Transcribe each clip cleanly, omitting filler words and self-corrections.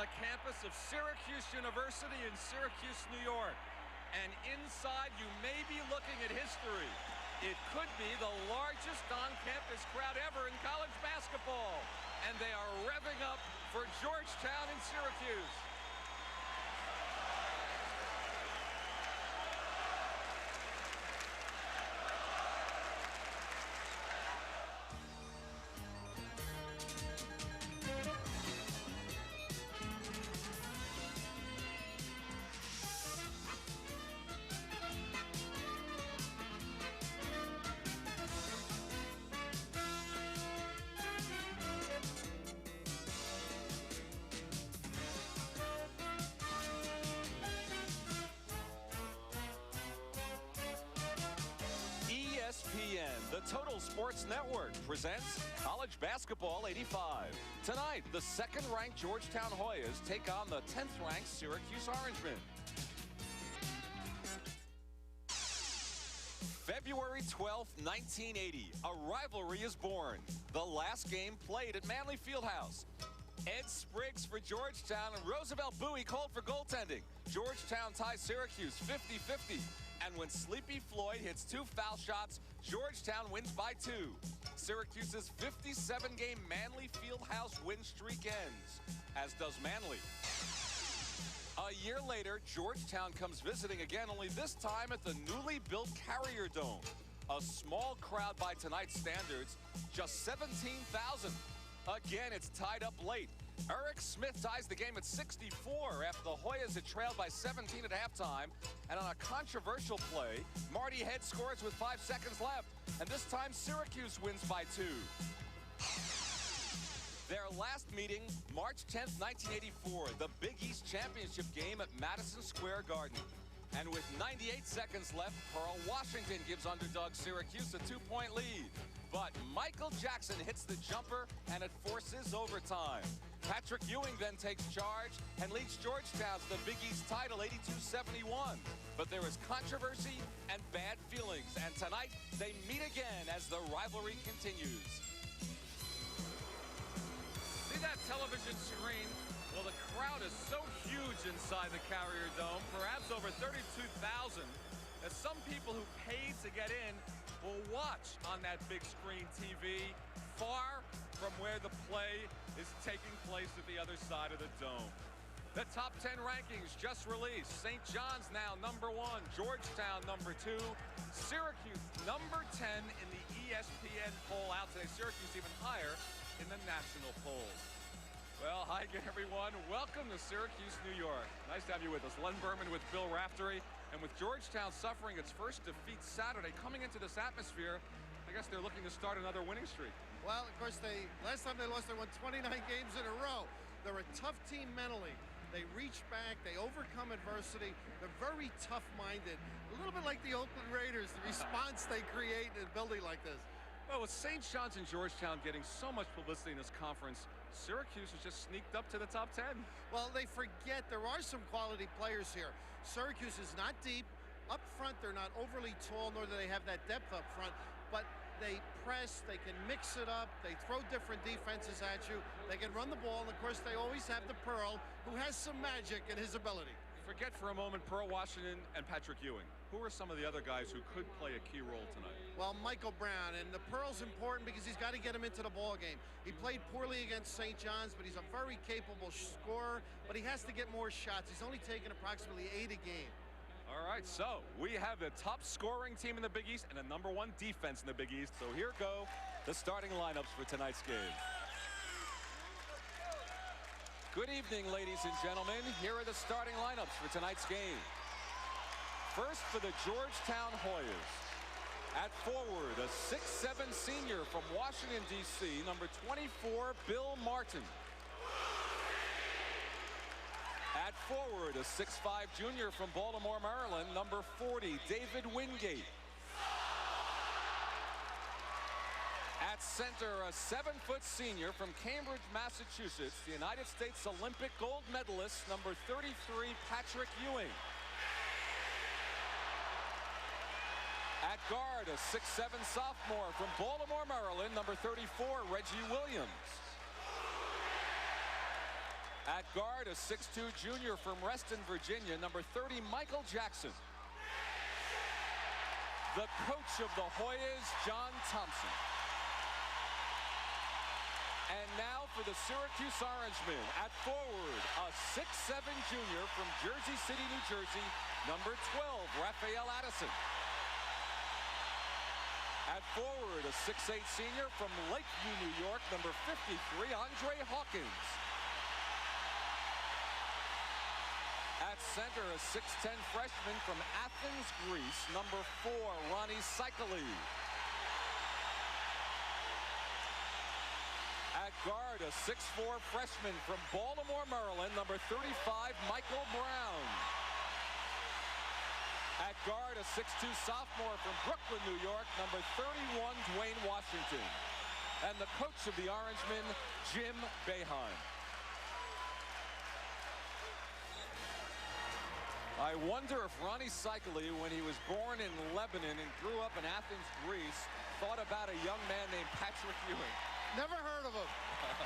the campus of Syracuse University in Syracuse, New York. And inside, you may be looking at history. It could be the largest on-campus crowd ever in college basketball. And they are revving up for Georgetown in Syracuse. ESPN, the Total Sports Network, presents College Basketball 85. Tonight, the second-ranked Georgetown Hoyas take on the 10th-ranked Syracuse Orangemen. February 12, 1980, a rivalry is born. The last game played at Manley Fieldhouse. Ed Spriggs for Georgetown and Roosevelt Bowie called for goaltending. Georgetown ties Syracuse 50-50. And when Sleepy Floyd hits 2 foul shots, Georgetown wins by 2. Syracuse's 57-game Manley Fieldhouse win streak ends, as does Manley. A year later, Georgetown comes visiting again, only this time at the newly built Carrier Dome. A small crowd by tonight's standards, just 17,000. Again, it's tied up late. Eric Smith ties the game at 64 after the Hoyas had trailed by 17 at halftime. And on a controversial play, Marty Head scores with 5 seconds left. And this time, Syracuse wins by 2. Their last meeting, March 10th, 1984, the Big East Championship game at Madison Square Garden. And with 98 seconds left, Pearl Washington gives underdog Syracuse a 2-point lead. But Michael Jackson hits the jumper, and it forces overtime. Patrick Ewing then takes charge and leads Georgetown to the Big East title 82-71. But there is controversy and bad feelings, and tonight they meet again as the rivalry continues. See that television screen? Well, the crowd is so huge inside the Carrier Dome, perhaps over 32,000, that some people who paid to get in will watch on that big screen TV far from where the play is taking place at the other side of the dome. The top 10 rankings just released. St. John's now #1, Georgetown #2, Syracuse #10 in the ESPN poll out today. Syracuse even higher in the national polls. Well, hi again, everyone. Welcome to Syracuse, New York. Nice to have you with us. Len Berman with Bill Raftery. And with Georgetown suffering its first defeat Saturday, coming into this atmosphere, I guess they're looking to start another winning streak. Well, of course, last time they lost, they won 29 games in a row. They're a tough team mentally. They reach back, they overcome adversity. They're very tough-minded. A little bit like the Oakland Raiders, the response they create in a building like this. Well, with St. John's and Georgetown getting so much publicity in this conference, Syracuse has just sneaked up to the top 10. Well, they forget there are some quality players here. Syracuse is not deep. Up front, they're not overly tall, nor do they have that depth up front. But they press, they can mix it up, they throw different defenses at you, they can run the ball, and of course they always have the Pearl, who has some magic in his ability. Forget for a moment Pearl Washington and Patrick Ewing. Who are some of the other guys who could play a key role tonight? Well, Michael Brown, and the Pearl's important because he's got to get him into the ball game. He played poorly against St. John's, but he's a very capable scorer, but he has to get more shots. He's only taken approximately 8 a game. All right, so we have the top scoring team in the Big East and the #1 defense in the Big East. So here go the starting lineups for tonight's game. Good evening, ladies and gentlemen. Here are the starting lineups for tonight's game. First for the Georgetown Hoyas. At forward, a 6'7" senior from Washington, D.C., #24, Bill Martin. At forward, a 6'5" junior from Baltimore, Maryland, #40, David Wingate. At center, a 7-foot senior from Cambridge, Massachusetts, the United States Olympic gold medalist, #33, Patrick Ewing. At guard, a 6'7" sophomore from Baltimore, Maryland, #34, Reggie Williams. At guard, a 6'2 junior from Reston, Virginia, number 30, Michael Jackson. The coach of the Hoyas, John Thompson. And now for the Syracuse Orangemen, at forward, a 6'7 junior from Jersey City, New Jersey, number 12, Raphael Addison. At forward, a 6'8 senior from Lakeview, New York, number 53, Andre Hawkins. At center, a 6'10 freshman from Athens, Greece, number 4, Ronnie Cycli. At guard, a 6'4 freshman from Baltimore, Maryland, number 35, Michael Brown. At guard, a 6'2 sophomore from Brooklyn, New York, number 31, Dwayne Washington. And the coach of the Orangemen, Jim Boeheim. I wonder if Ronnie Cycli, when he was born in Lebanon and grew up in Athens, Greece, thought about a young man named Patrick Ewing. Never heard of him.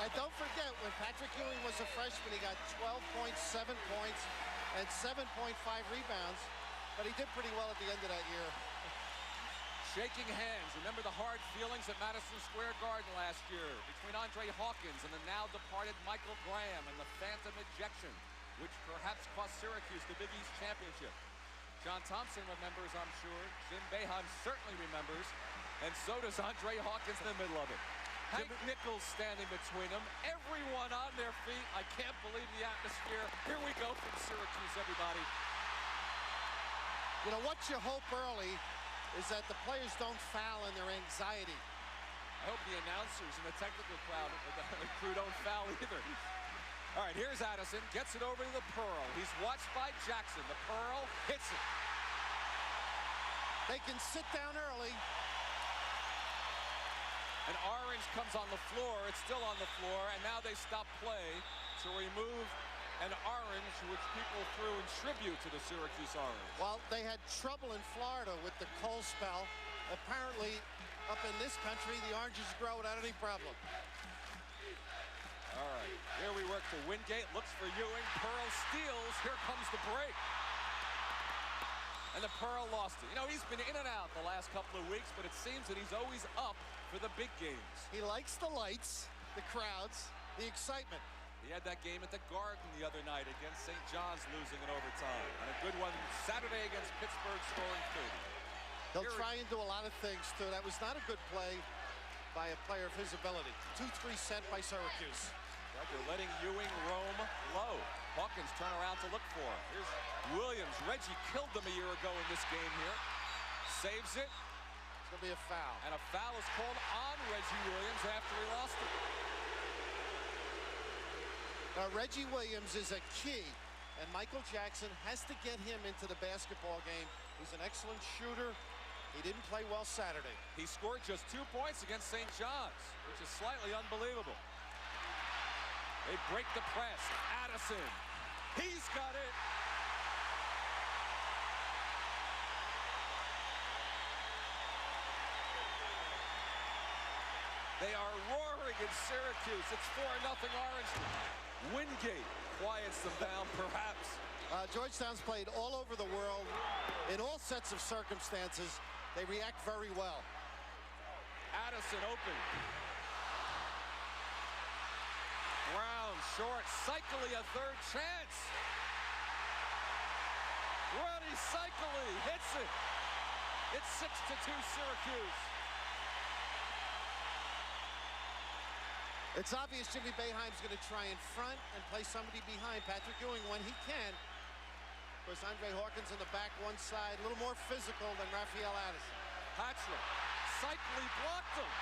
And don't forget, when Patrick Ewing was a freshman, he got 12 points, 7 points, and 7.5 rebounds. But he did pretty well at the end of that year. Shaking hands. Remember the hard feelings at Madison Square Garden last year between Andre Hawkins and the now departed Michael Graham, and the phantom ejection, which perhaps cost Syracuse the Big East championship. John Thompson remembers, I'm sure. Jim Boeheim certainly remembers. And so does Andre Hawkins in the middle of it. Hank Nichols standing between them. Everyone on their feet. I can't believe the atmosphere. Here we go from Syracuse, everybody. You know, what you hope early is that the players don't foul in their anxiety. I hope the announcers and the technical crew don't foul either. All right, here's Addison. Gets it over to the Pearl. He's watched by Jackson. The Pearl hits it. They can sit down early. An orange comes on the floor. It's still on the floor. And now they stop play to remove an orange, which people threw in tribute to the Syracuse Orange. Well, they had trouble in Florida with the cold spell. Apparently, up in this country, the oranges grow without any problem. All right, here we work to Wingate, looks for Ewing, Pearl steals, here comes the break. And the Pearl lost it. You know, he's been in and out the last couple of weeks, but it seems that he's always up for the big games. He likes the lights, the crowds, the excitement. He had that game at the Garden the other night against St. John's, losing in overtime. And a good one Saturday against Pittsburgh, scoring 30. He'll try and do a lot of things, too. That was not a good play by a player of his ability. 2-3 set by Syracuse. Right, they're letting Ewing roam low. Hawkins turn around to look for him. Here's Williams. Reggie killed them a year ago in this game here. Saves it. It's going to be a foul. And a foul is called on Reggie Williams after he lost it. Now, Reggie Williams is a key, and Michael Jackson has to get him into the basketball game. He's an excellent shooter. He didn't play well Saturday. He scored just 2 points against St. John's, which is slightly unbelievable. They break the press. Addison. He's got it. They are roaring in Syracuse. It's 4-0 Orange. Wingate quiets them down, perhaps. Georgetown's played all over the world in all sets of circumstances. They react very well. Addison open. Brown short. Cycli a third chance. Ronnie Cycli hits it. It's 6-2 Syracuse. It's obvious Jimmy Boeheim's going to try in front and play somebody behind Patrick Ewing when he can. Of course, Andre Hawkins in the back one side, a little more physical than Raphael Addison. Patrick. Cycli blocked him.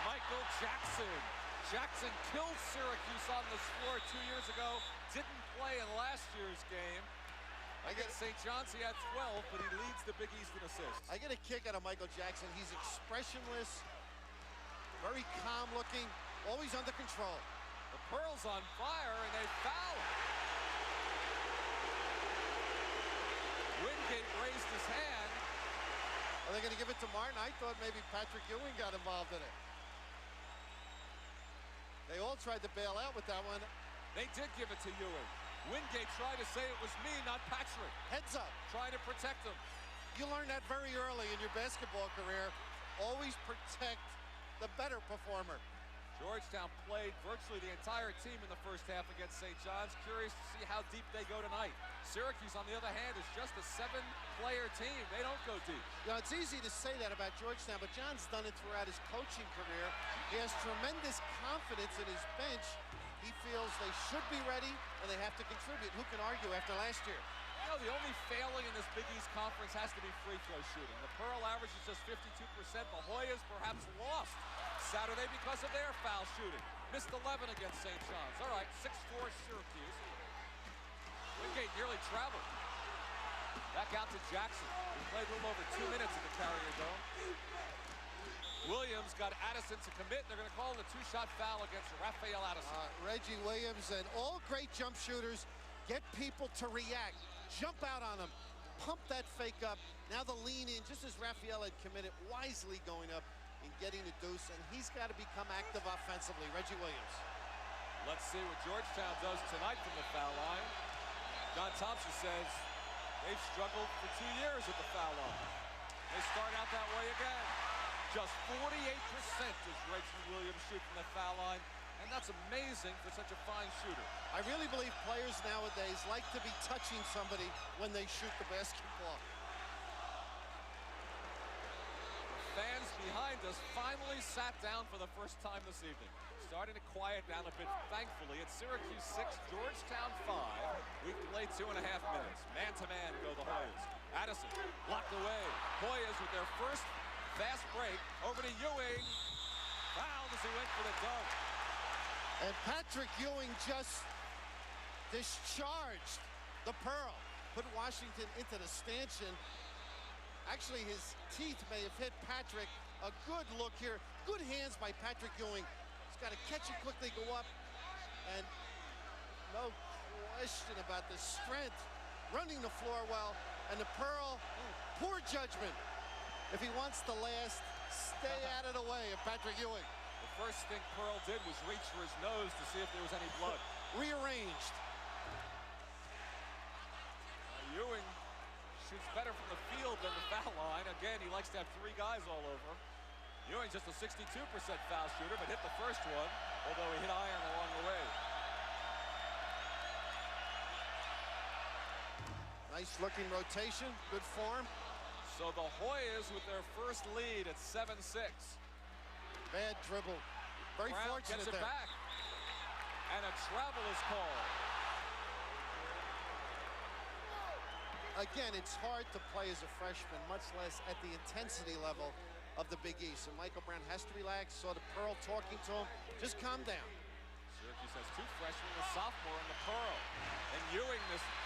Michael Jackson. Jackson killed Syracuse on this floor 2 years ago. Didn't play in last year's game. Against St. John's, he had 12, but he leads the Big East in assists. I get a kick out of Michael Jackson. He's expressionless. Very calm looking, always under control. The Pearl's on fire and they foul. Wingate raised his hand. Are they going to give it to Martin? I thought maybe Patrick Ewing got involved in it. They all tried to bail out with that one. They did give it to Ewing. Wingate tried to say it was me, not Patrick. Heads up. Trying to protect him. You learn that very early in your basketball career. Always protect the better performer. Georgetown played virtually the entire team in the first half against St. John's. Curious to see how deep they go tonight. Syracuse, on the other hand, is just a 7-player team. They don't go deep. You know, it's easy to say that about Georgetown, but John's done it throughout his coaching career. He has tremendous confidence in his bench. He feels they should be ready, and they have to contribute. Who can argue after last year? You know, the only failing in this Big East Conference has to be free throw shooting. The Pearl average is just 52%. The Hoyas perhaps lost Saturday because of their foul shooting. Missed 11 against St. John's. All right, 6-4 Syracuse. Wingate nearly traveled. Back out to Jackson. He played a little over 2 minutes at the Carrier Dome. Williams got Addison to commit. They're going to call it a 2-shot foul against Raphael Addison. Reggie Williams and all great jump shooters get people to react. Jump out on them. Pump that fake up. Now the lean in, just as Raphael had committed, wisely going up and getting the deuce, and he's got to become active offensively. Reggie Williams. Let's see what Georgetown does tonight from the foul line. John Thompson says they've struggled for 2 years at the foul line. They start out that way again. Just 48% does Reggie Williams shoot from the foul line, and that's amazing for such a fine shooter. I really believe players nowadays like to be touching somebody when they shoot the basketball. The fans behind us finally sat down for the first time this evening. Starting to quiet down a bit, thankfully. It's Syracuse 6, Georgetown 5. We've played 2.5 minutes. Man-to-man go the Hoyas. Addison blocked away. Hoyas with their first fast break. Over to Ewing. Fouled as he went for the dunk. And Patrick Ewing just discharged the Pearl. Put Washington into the stanchion. Actually, his teeth may have hit Patrick. A good look here. Good hands by Patrick Ewing. He's got to catch it quickly, go up. And no question about the strength. Running the floor well. And the Pearl, poor judgment. If he wants to last, stay out of the way of Patrick Ewing. The first thing Pearl did was reach for his nose to see if there was any blood. Rearranged. Ewing shoots better from the field than the foul line. Again, he likes to have 3 guys all over. Ewing's just a 62% foul shooter, but hit the first one, although he hit iron along the way. Nice looking rotation, good form. So the Hoyas with their first lead at 7-6. Bad dribble. Very Brown fortunate gets it there. back. And a travel is called. Again, it's hard to play as a freshman, much less at the intensity level of the Big East. And Michael Brown has to relax. Saw the Pearl talking to him. Just calm down. Syracuse has 2 freshmen, a sophomore in the Pearl. And Ewing misses.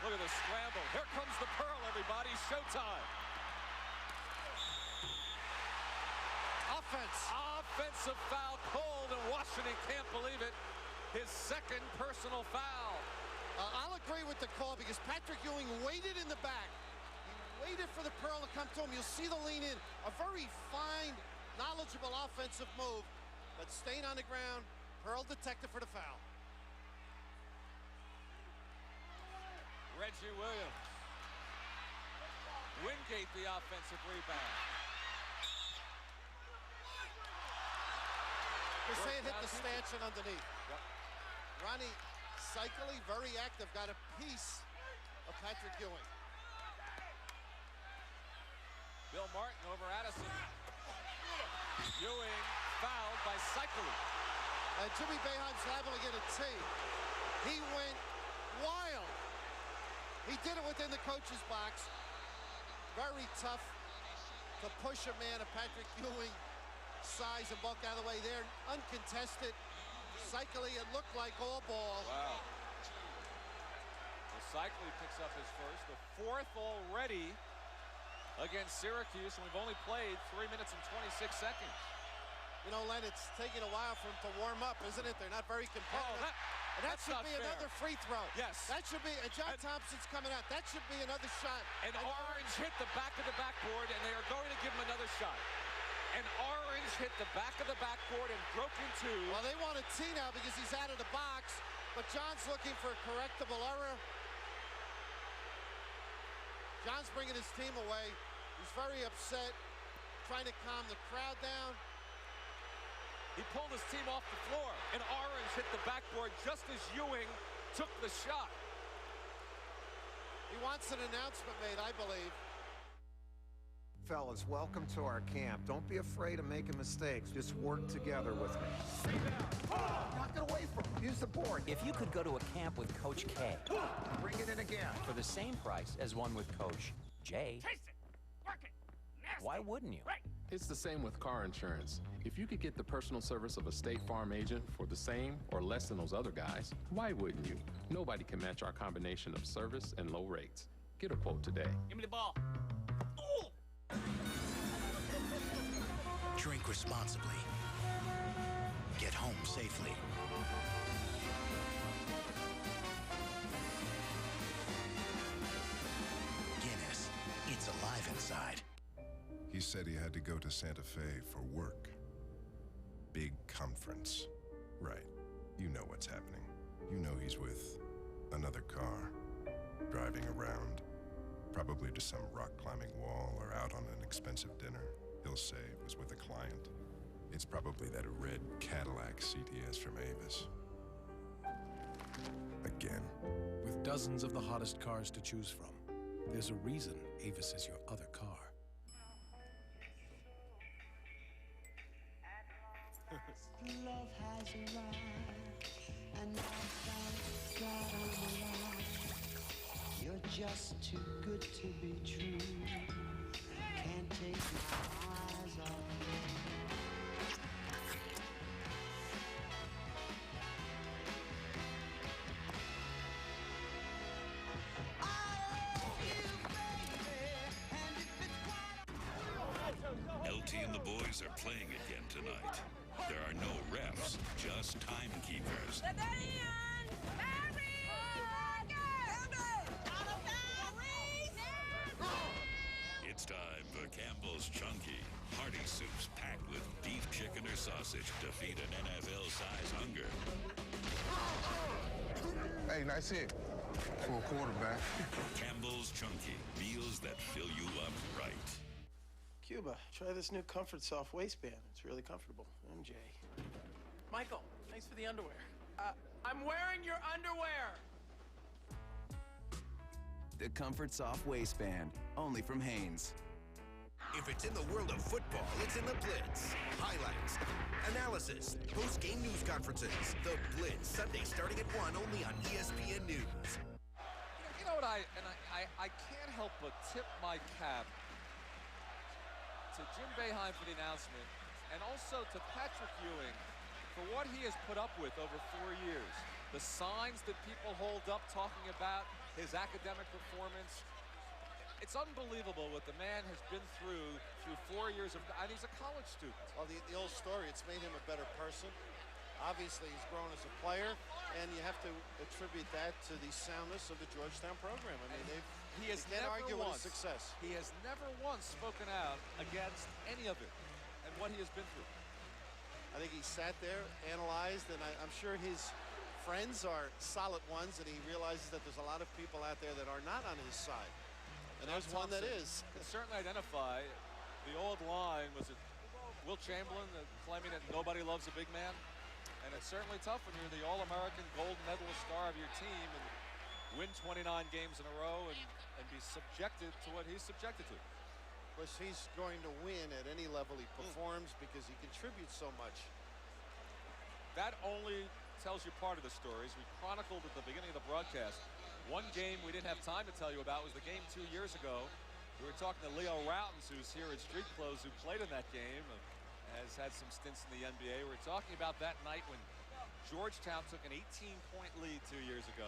Look at the scramble. Here comes the Pearl, everybody. Showtime. Offense. Offensive foul called, and Washington can't believe it. His second personal foul. I'll agree with the call because Patrick Ewing waited in the back. He waited for the Pearl to come to him. You'll see the lean in. A very fine, knowledgeable offensive move, but staying on the ground. Pearl detected for the foul. Reggie Williams. Wingate the offensive rebound. They say it hit the stanchion underneath. Yep. Ronnie Cycli, very active, got a piece of Patrick Ewing. Bill Martin over Addison. Ewing fouled by Cycli. And Jimmy Boeheim's liable to get a T. He went wild. He did it within the coach's box. Very tough to push a man of Patrick Ewing size and bulk out of the way there. Uncontested. Cycli, it looked like all ball. Wow. Well, Cycli picks up his first, the 4th already against Syracuse, and we've only played 3 minutes and 26 seconds. You know, Len, it's taking a while for him to warm up, isn't it? They're not very competitive. Oh, that should be another free throw. Yes. That should be, and John Thompson's coming out. That should be another shot. And Orange hit the back of the backboard, and they are going to give him another shot. And Orange Orange hit the back of the backboard and broke in two. Well, they want a tee now because he's out of the box, but John's looking for a correctable error. John's bringing his team away. He's very upset, trying to calm the crowd down. He pulled his team off the floor, and Orange hit the backboard just as Ewing took the shot. He wants an announcement made, I believe. Fellas, welcome to our camp. Don't be afraid of making mistakes. Just work together with me. Knock it away from him. Use the board. If you could go to a camp with Coach K Bring it in again. for the same price as one with Coach J, Taste it. Work it. Nasty. why wouldn't you? Right. It's the same with car insurance. If you could get the personal service of a State Farm agent for the same or less than those other guys, why wouldn't you? Nobody can match our combination of service and low rates. Get a quote today. Give me the ball. Drink responsibly. Get home safely. Guinness. It's alive inside. He said he had to go to Santa Fe for work. Big conference. Right. You know what's happening. You know he's with another car, driving around, probably to some rock-climbing wall or out on an expensive dinner. He'll say it was with a client. It's probably that red Cadillac CTS from Avis. Again. With dozens of the hottest cars to choose from, there's a reason Avis is your other car. Love has arrived, and I found God I'm alive. You're just too good to be true. Can't take my eyes off you. LT and the boys are playing again tonight. There are no refs, just timekeepers. It's time for Campbell's Chunky. Hearty soups packed with beef, chicken, or sausage to feed an NFL-size hunger. Hey, nice hit. For a quarterback. Campbell's Chunky. Meals that fill you up right. Cuba, try this new Comfort Soft waistband. It's really comfortable. MJ. Michael, thanks for the underwear. I'm wearing your underwear. The Comfort Soft waistband, only from Hanes. If it's in the world of football, it's in the Blitz. Highlights, analysis, post-game news conferences. The Blitz, Sunday starting at 1, only on ESPN News. You know what, I can't help but tip my cap to Jim Boeheim for the announcement, and also to Patrick Ewing for what he has put up with over 4 years. The signs that people hold up talking about his academic performance. It's unbelievable what the man has been through 4 years of, and he's a college student. Well, the old story, it's made him a better person. Obviously, he's grown as a player, and you have to attribute that to the soundness of the Georgetown program. I mean, he has you can't never argue once, with his success. He has never once spoken out against any of it and what he has been through. I think he sat there, analyzed, and I'm sure his friends are solid ones, and he realizes that there's a lot of people out there that are not on his side. And there's one that is. Can certainly identify. The old line was it Will Chamberlain claiming that nobody loves a big man, and it's certainly tough when you're the All-American gold medalist star of your team and win 29 games in a row and be subjected to what he's subjected to. Of course, he's going to win at any level he performs because he contributes so much. That only tells you part of the stories. We chronicled at the beginning of the broadcast. One game we didn't have time to tell you about was the game 2 years ago. We were talking to Leo Routens, who's here at Street Clothes, who played in that game, has had some stints in the NBA. We were talking about that night when Georgetown took an 18-point lead 2 years ago.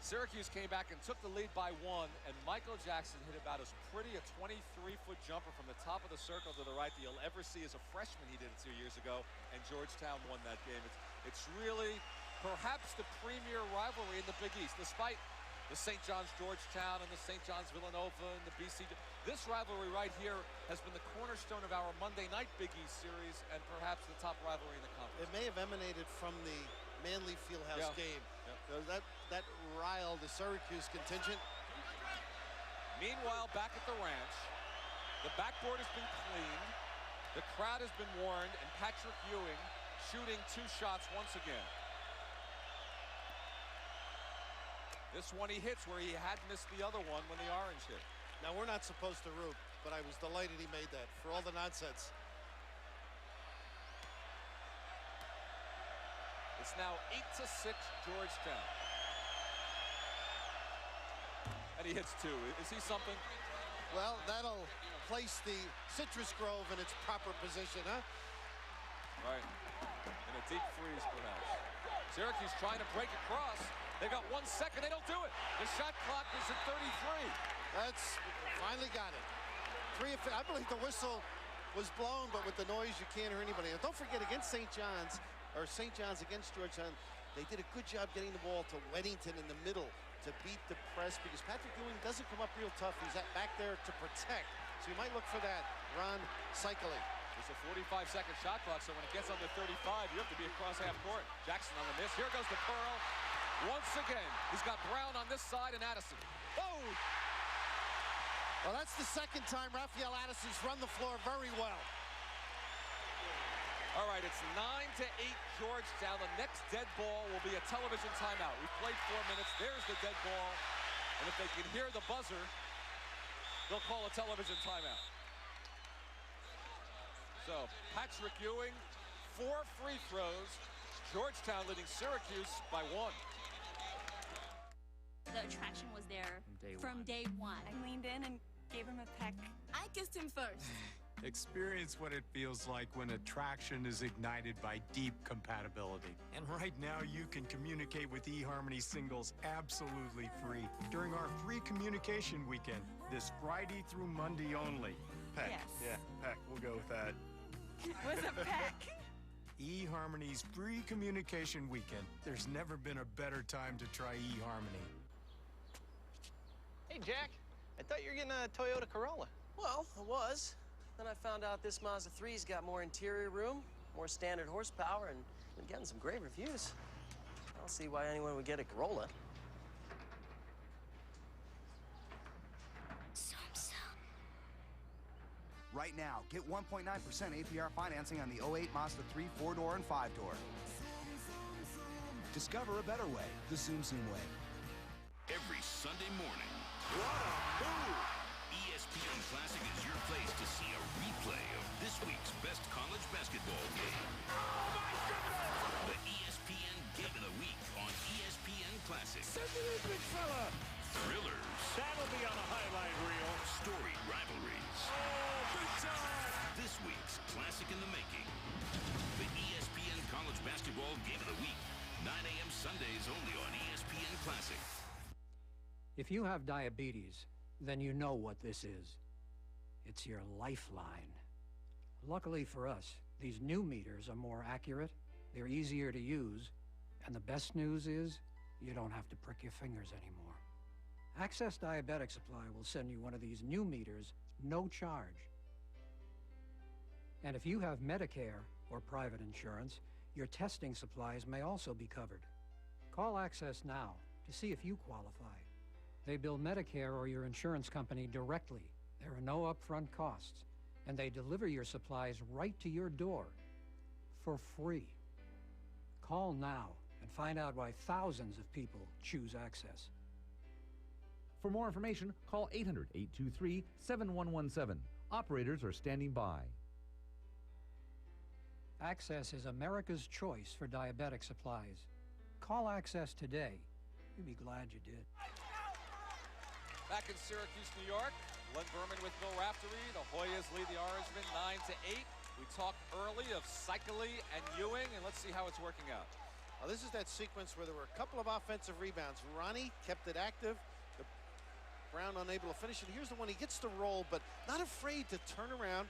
Syracuse came back and took the lead by 1, and Michael Jackson hit about as pretty a 23-foot jumper from the top of the circle to the right that you'll ever see as a freshman. He did it 2 years ago, and Georgetown won that game. It's really perhaps the premier rivalry in the Big East, despite the St. John's Georgetown and the St. John's Villanova and the BC. This rivalry right here has been the cornerstone of our Monday night Big East series and perhaps the top rivalry in the conference. It may have emanated from the Manley Fieldhouse game. That riled the Syracuse contingent. Meanwhile, back at the ranch, the backboard has been cleaned, the crowd has been warned, and Patrick Ewing shooting 2 shots once again. This one he hits where he had missed the other one when the orange hit. Now, we're not supposed to root, but I was delighted he made that for all the nonsense. It's now 8-6 Georgetown. And he hits 2. Is he something? Well, that'll place the citrus grove in its proper position, huh? Right. In a deep freeze, perhaps. Syracuse trying to break across. They got 1 second. They don't do it. The shot clock is at 33. That's finally got it. I believe the whistle was blown, but with the noise, you can't hear anybody. And don't forget, against St. John's against Georgetown, they did a good job getting the ball to Weddington in the middle to beat the press because Patrick Ewing doesn't come up real tough. He's back there to protect. So you might look for that. Ron Cycling. There's a 45-second shot clock, so when it gets under 35, you have to be across half court. Jackson on the miss. Here goes the Pearl. Once again, he's got Brown on this side and Addison. Oh! Well, that's the second time Raphael Addison's run the floor very well. All right, it's 9-8 Georgetown. The next dead ball will be a television timeout. We've played 4 minutes. There's the dead ball. And if they can hear the buzzer, they'll call a television timeout. So, Patrick Ewing, 4 free throws. Georgetown leading Syracuse by 1. The attraction was there from day one. I leaned in and gave him a peck. I kissed him first. Experience what it feels like when attraction is ignited by deep compatibility. And right now, you can communicate with eHarmony singles absolutely free during our free communication weekend, this Friday through Monday only. Peck. Yes. Yeah, peck. We'll go with that. What's a peck? eHarmony's free communication weekend. There's never been a better time to try eHarmony. Hey, Jack. I thought you were getting a Toyota Corolla. Well, I was. Then I found out this Mazda 3's got more interior room, more standard horsepower, and been getting some great reviews. I don't see why anyone would get a Corolla. Right now, get 1.9% APR financing on the 08 Mazda 3 4-door and 5-door. Discover a better way, the Zoom Zoom way. Every Sunday morning, ESPN Classic is your place to see a replay of this week's best college basketball game. Oh my goodness! The ESPN Game of the Week on ESPN Classic. Send it in, big fella! Thrillers. That'll be on a highlight reel. Storied rivalries. Oh, big time! This week's Classic in the Making. The ESPN College Basketball Game of the Week. 9 a.m. Sundays only on ESPN Classic. If you have diabetes, then you know what this is. It's your lifeline. Luckily for us, these new meters are more accurate, they're easier to use, and the best news is you don't have to prick your fingers anymore. Access Diabetic Supply will send you one of these new meters, no charge. And if you have Medicare or private insurance, your testing supplies may also be covered. Call Access now to see if you qualify. They bill Medicare or your insurance company directly. There are no upfront costs, and they deliver your supplies right to your door for free. Call now and find out why thousands of people choose Access. For more information, call 800-823-7117. Operators are standing by. Access is America's choice for diabetic supplies. Call Access today. You'll be glad you did. Back in Syracuse, New York, Len Berman with Bill Raftery. The Hoyas lead the Orangemen 9-8. We talked early of Cycli and Ewing, and let's see how it's working out. Well, this is that sequence where there were a couple of offensive rebounds. Ronnie kept it active. Brown unable to finish it. Here's the one he gets to roll, but not afraid to turn around.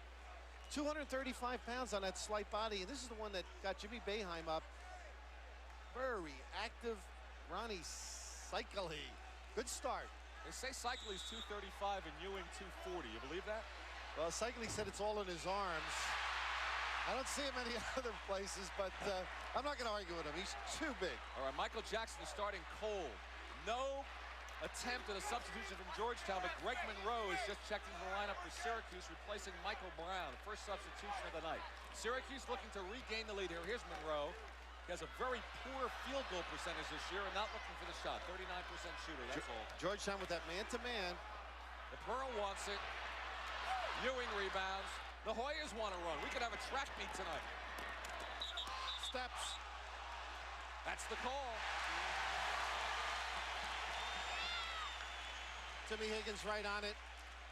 235 pounds on that slight body, and this is the one that got Jimmy Boeheim up. Very active Ronnie Cycli Good start. They say Cycley's 235 and Ewing 240. You believe that? Well, Cycley said it's all in his arms. I don't see him any other places, but I'm not going to argue with him. He's too big. All right, Michael Jackson starting cold. No attempt at a substitution from Georgetown, but Greg Monroe has just checked into the lineup for Syracuse, replacing Michael Brown, first substitution of the night. Syracuse looking to regain the lead here. Here's Monroe. He has a very poor field goal percentage this year and not looking for the shot. 39% shooter, that's all. Georgetown with that man-to-man. The Pearl wants it. Ewing rebounds. The Hoyas want to run. We could have a track meet tonight. Steps. That's the call. Timmy Higgins right on it.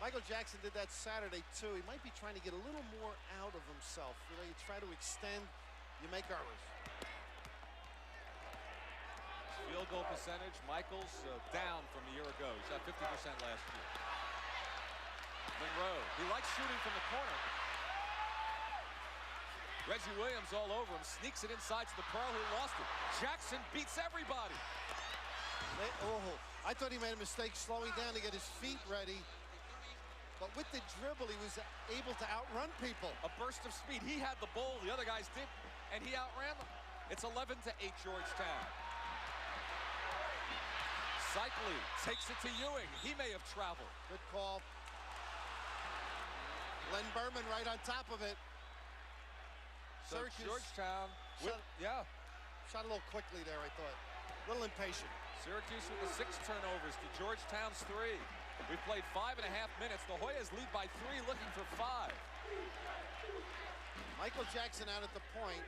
Michael Jackson did that Saturday, too. He might be trying to get a little more out of himself. You know, you try to extend, you make errors. Field goal percentage, Michael's down from a year ago. He shot 50% last year. Monroe, he likes shooting from the corner. Reggie Williams all over him, sneaks it inside to the Pearl, who lost it. Jackson beats everybody. I thought he made a mistake slowing down to get his feet ready. But with the dribble, he was able to outrun people. A burst of speed. He had the ball, the other guys did, and he outran them. It's 11-8 Georgetown. Cycley takes it to Ewing. He may have traveled. Good call. Len Berman right on top of it. So Syracuse. Georgetown. Shot a little quickly there, I thought. A little impatient. Syracuse with the 6 turnovers to Georgetown's 3. We've played 5.5 minutes. The Hoyas lead by 3, looking for 5. Michael Jackson out at the point.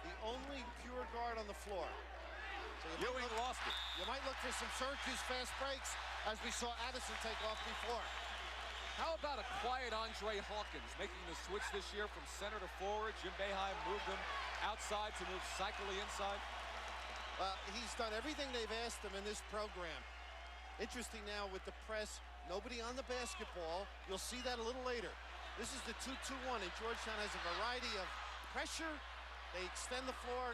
The only pure guard on the floor. So Ewing lost it. You might look for some Syracuse fast breaks, as we saw Addison take off before. How about a quiet Andre Hawkins making the switch this year from center to forward? Jim Boeheim moved him outside to move Cycley inside. Well, he's done everything they've asked him in this program. Interesting now with the press, nobody on the basketball. You'll see that a little later. This is the 2-2-1, and Georgetown has a variety of pressure. They extend the floor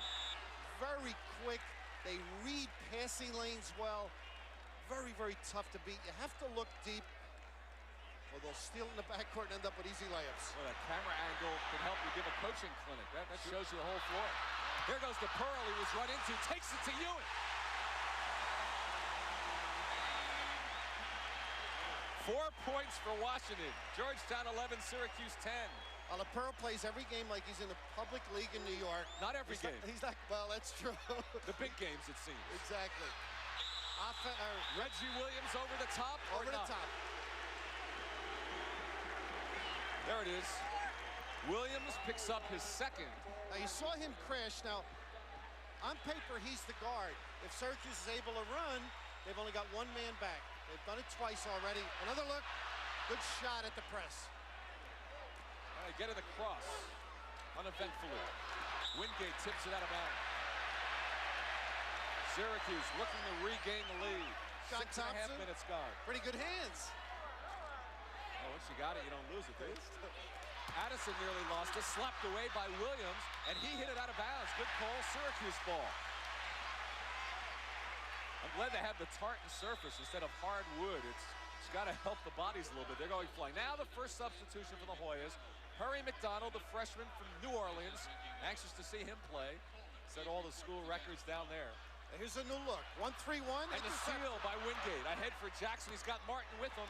very quick. They read passing lanes well. Very, very tough to beat. You have to look deep, or they'll steal in the backcourt and end up with easy layups. Well, that camera angle can help you give a coaching clinic. That shows you the whole floor. Here goes the Pearl he was run into, takes it to Ewing. 4 points for Washington. Georgetown 11, Syracuse 10. Well, the Pearl plays every game like he's in the public league in New York. Not every game. He's not, well, that's true. The big games, it seems. Exactly. Reggie Williams over the top. Over the top. There it is. Williams picks up his second. Now, you saw him crash. Now, on paper, he's the guard. If Syracuse is able to run, they've only got 1 man back. They've done it twice already. Another look. Good shot at the press. All right, get it across. Uneventfully. Wingate tips it out of bounds. Syracuse looking to regain the lead. John 6.5 minutes gone. Pretty good hands. Oh, once you got it, you don't lose it, do you? Addison nearly lost it, slapped away by Williams, and he hit it out of bounds. Good call, Syracuse ball. I'm glad they have the tartan surface instead of hard wood. It's got to help the bodies a little bit. They're going flying. Now the first substitution for the Hoyas. Perry McDonald, the freshman from New Orleans. Anxious to see him play. Set all the school records down there. Here's a new look. 1-3-1. And the steal by Wingate. Ahead for Jackson. He's got Martin with him.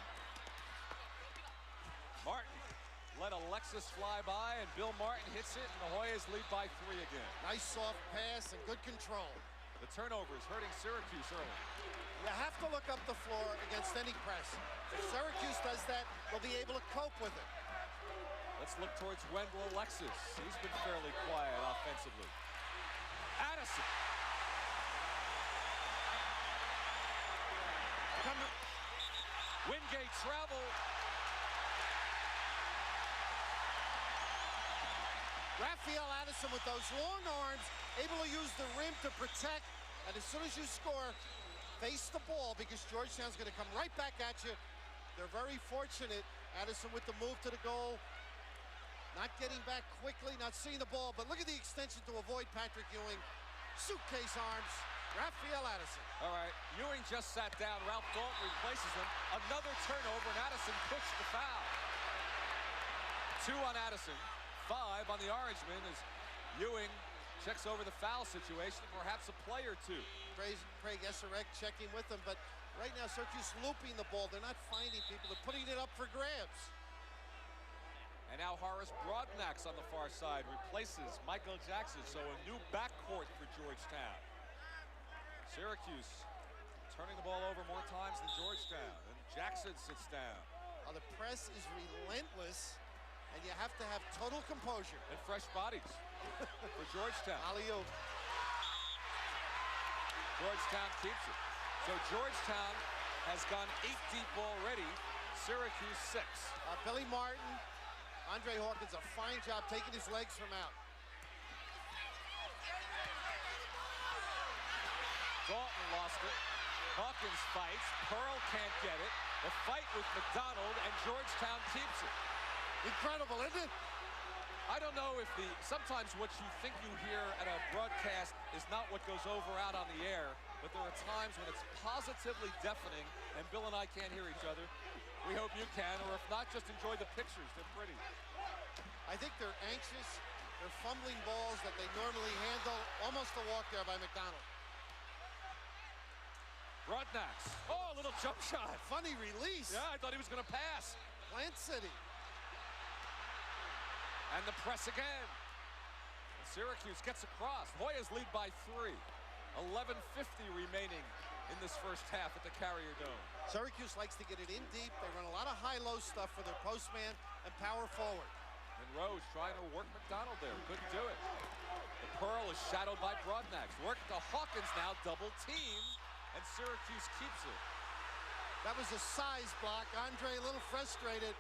Martin let Alexis fly by, and Bill Martin hits it, and the Hoyas lead by 3 again. Nice soft pass and good control. The turnovers hurting Syracuse early. You have to look up the floor against any press. If Syracuse does that, they'll be able to cope with it. Let's look towards Wendell Alexis. He's been fairly quiet offensively. Addison. Wingate travel. Raphael Addison with those long arms, able to use the rim to protect. And as soon as you score, face the ball, because Georgetown's going to come right back at you. They're very fortunate. Addison with the move to the goal. Not getting back quickly, not seeing the ball. But look at the extension to avoid Patrick Ewing. Suitcase arms. Raphael Addison. All right, Ewing just sat down. Ralph Dalton replaces him. Another turnover, and Addison pushed the foul. 2 on Addison, 5 on the Orangeman as Ewing checks over the foul situation, perhaps a play or two. Craig Esserek checking with them, but right now Syracuse looping the ball. They're not finding people. They're putting it up for grabs. And now Horace Broadnax on the far side replaces Michael Jackson, so a new backcourt for Georgetown. Syracuse turning the ball over more times than Georgetown, and Jackson sits down. The press is relentless, and you have to have total composure. And fresh bodies for Georgetown. Alley-oop. Georgetown keeps it. So Georgetown has gone 8 deep already. Syracuse 6. Billy Martin, Andre Hawkins, a fine job taking his legs from out. Dalton lost it. Hawkins fights. Pearl can't get it. The fight with McDonald, and Georgetown keeps it. Incredible, isn't it? I don't know if sometimes what you think you hear at a broadcast is not what goes over out on the air, but there are times when it's positively deafening, and Bill and I can't hear each other. We hope you can, or if not, just enjoy the pictures. They're pretty. I think they're anxious. They're fumbling balls that they normally handle. Almost a walk there by McDonald. Broadnax. Oh, a little jump shot. Funny release. Yeah, I thought he was going to pass. Plant City. And the press again. And Syracuse gets across. Hoyas lead by 3. 11:50 remaining in this first half at the Carrier Dome. Syracuse likes to get it in deep. They run a lot of high-low stuff for their postman and power forward. And Rose trying to work McDonald there. Couldn't do it. The Pearl is shadowed by Broadnax. Work to Hawkins now, double team. And Syracuse keeps it. That was a size block. Andre a little frustrated.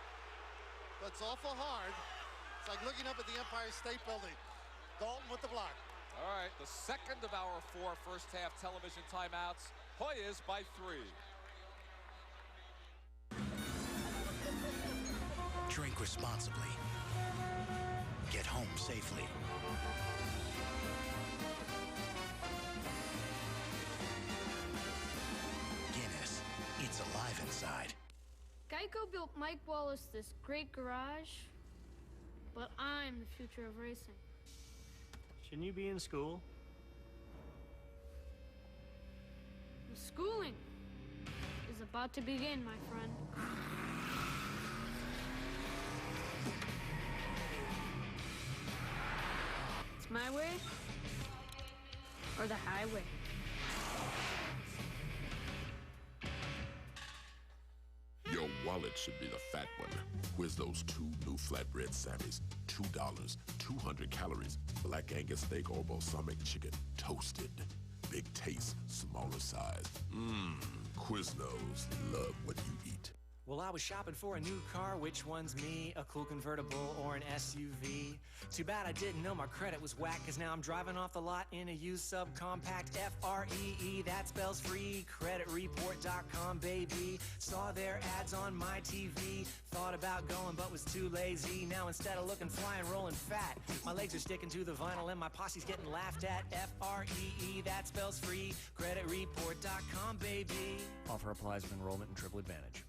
But it's awful hard. It's like looking up at the Empire State Building. Dalton with the block. All right, the second of our 4 first-half television timeouts. Hoyas by 3. Drink responsibly. Get home safely. Guinness, it's alive inside. Geico built Mike Wallace this great garage, but I'm the future of racing. Shouldn't you be in school? The schooling is about to begin, my friend. It's my way or the highway. Your wallet should be the fat one. Where's those 2 new flatbread Sammys? $2, 200 calories. Black Angus steak or balsamic chicken, toasted. Big taste, smaller size. Quiznos, love what you eat. Well, I was shopping for a new car. Which one's me? A cool convertible or an SUV? Too bad I didn't know my credit was whack, cause now I'm driving off the lot in a used subcompact. F-R-E-E, that spells free. Creditreport.com, baby. Saw their ads on my TV. Thought about going, but was too lazy. Now instead of looking fly and rolling fat, my legs are sticking to the vinyl and my posse's getting laughed at. F-R-E-E, that spells free. Creditreport.com, baby. Offer applies with enrollment and triple advantage.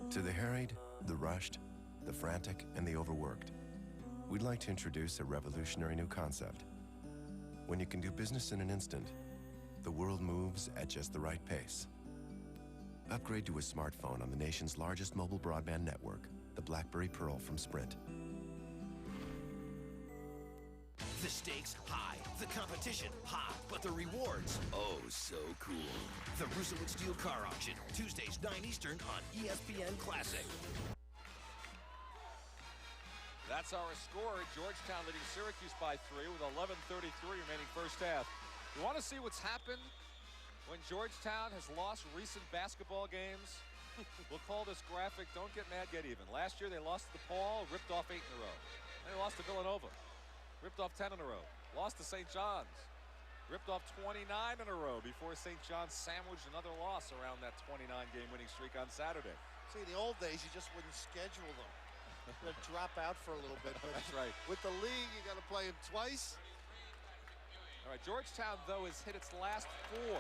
To the harried, the rushed, the frantic, and the overworked, we'd like to introduce a revolutionary new concept. When you can do business in an instant, the world moves at just the right pace. Upgrade to a smartphone on the nation's largest mobile broadband network, the BlackBerry Pearl from Sprint. The stakes high, the competition high, but the rewards, oh so cool. The Russo and Steel Car Auction, Tuesdays 9 Eastern on ESPN Classic. That's our score. Georgetown leading Syracuse by 3 with 11:33 remaining first half. You want to see what's happened when Georgetown has lost recent basketball games? We'll call this graphic, don't get mad, get even. Last year they lost to DePaul, ripped off 8 in a row. Then they lost to Villanova. Ripped off 10 in a row. Lost to St. John's. Ripped off 29 in a row before St. John's sandwiched another loss around that 29-game winning streak on Saturday. See, in the old days, you just wouldn't schedule them. They'd drop out for a little bit. But that's right. With the league, you got to play them twice. All right, Georgetown, though, has hit its last 4.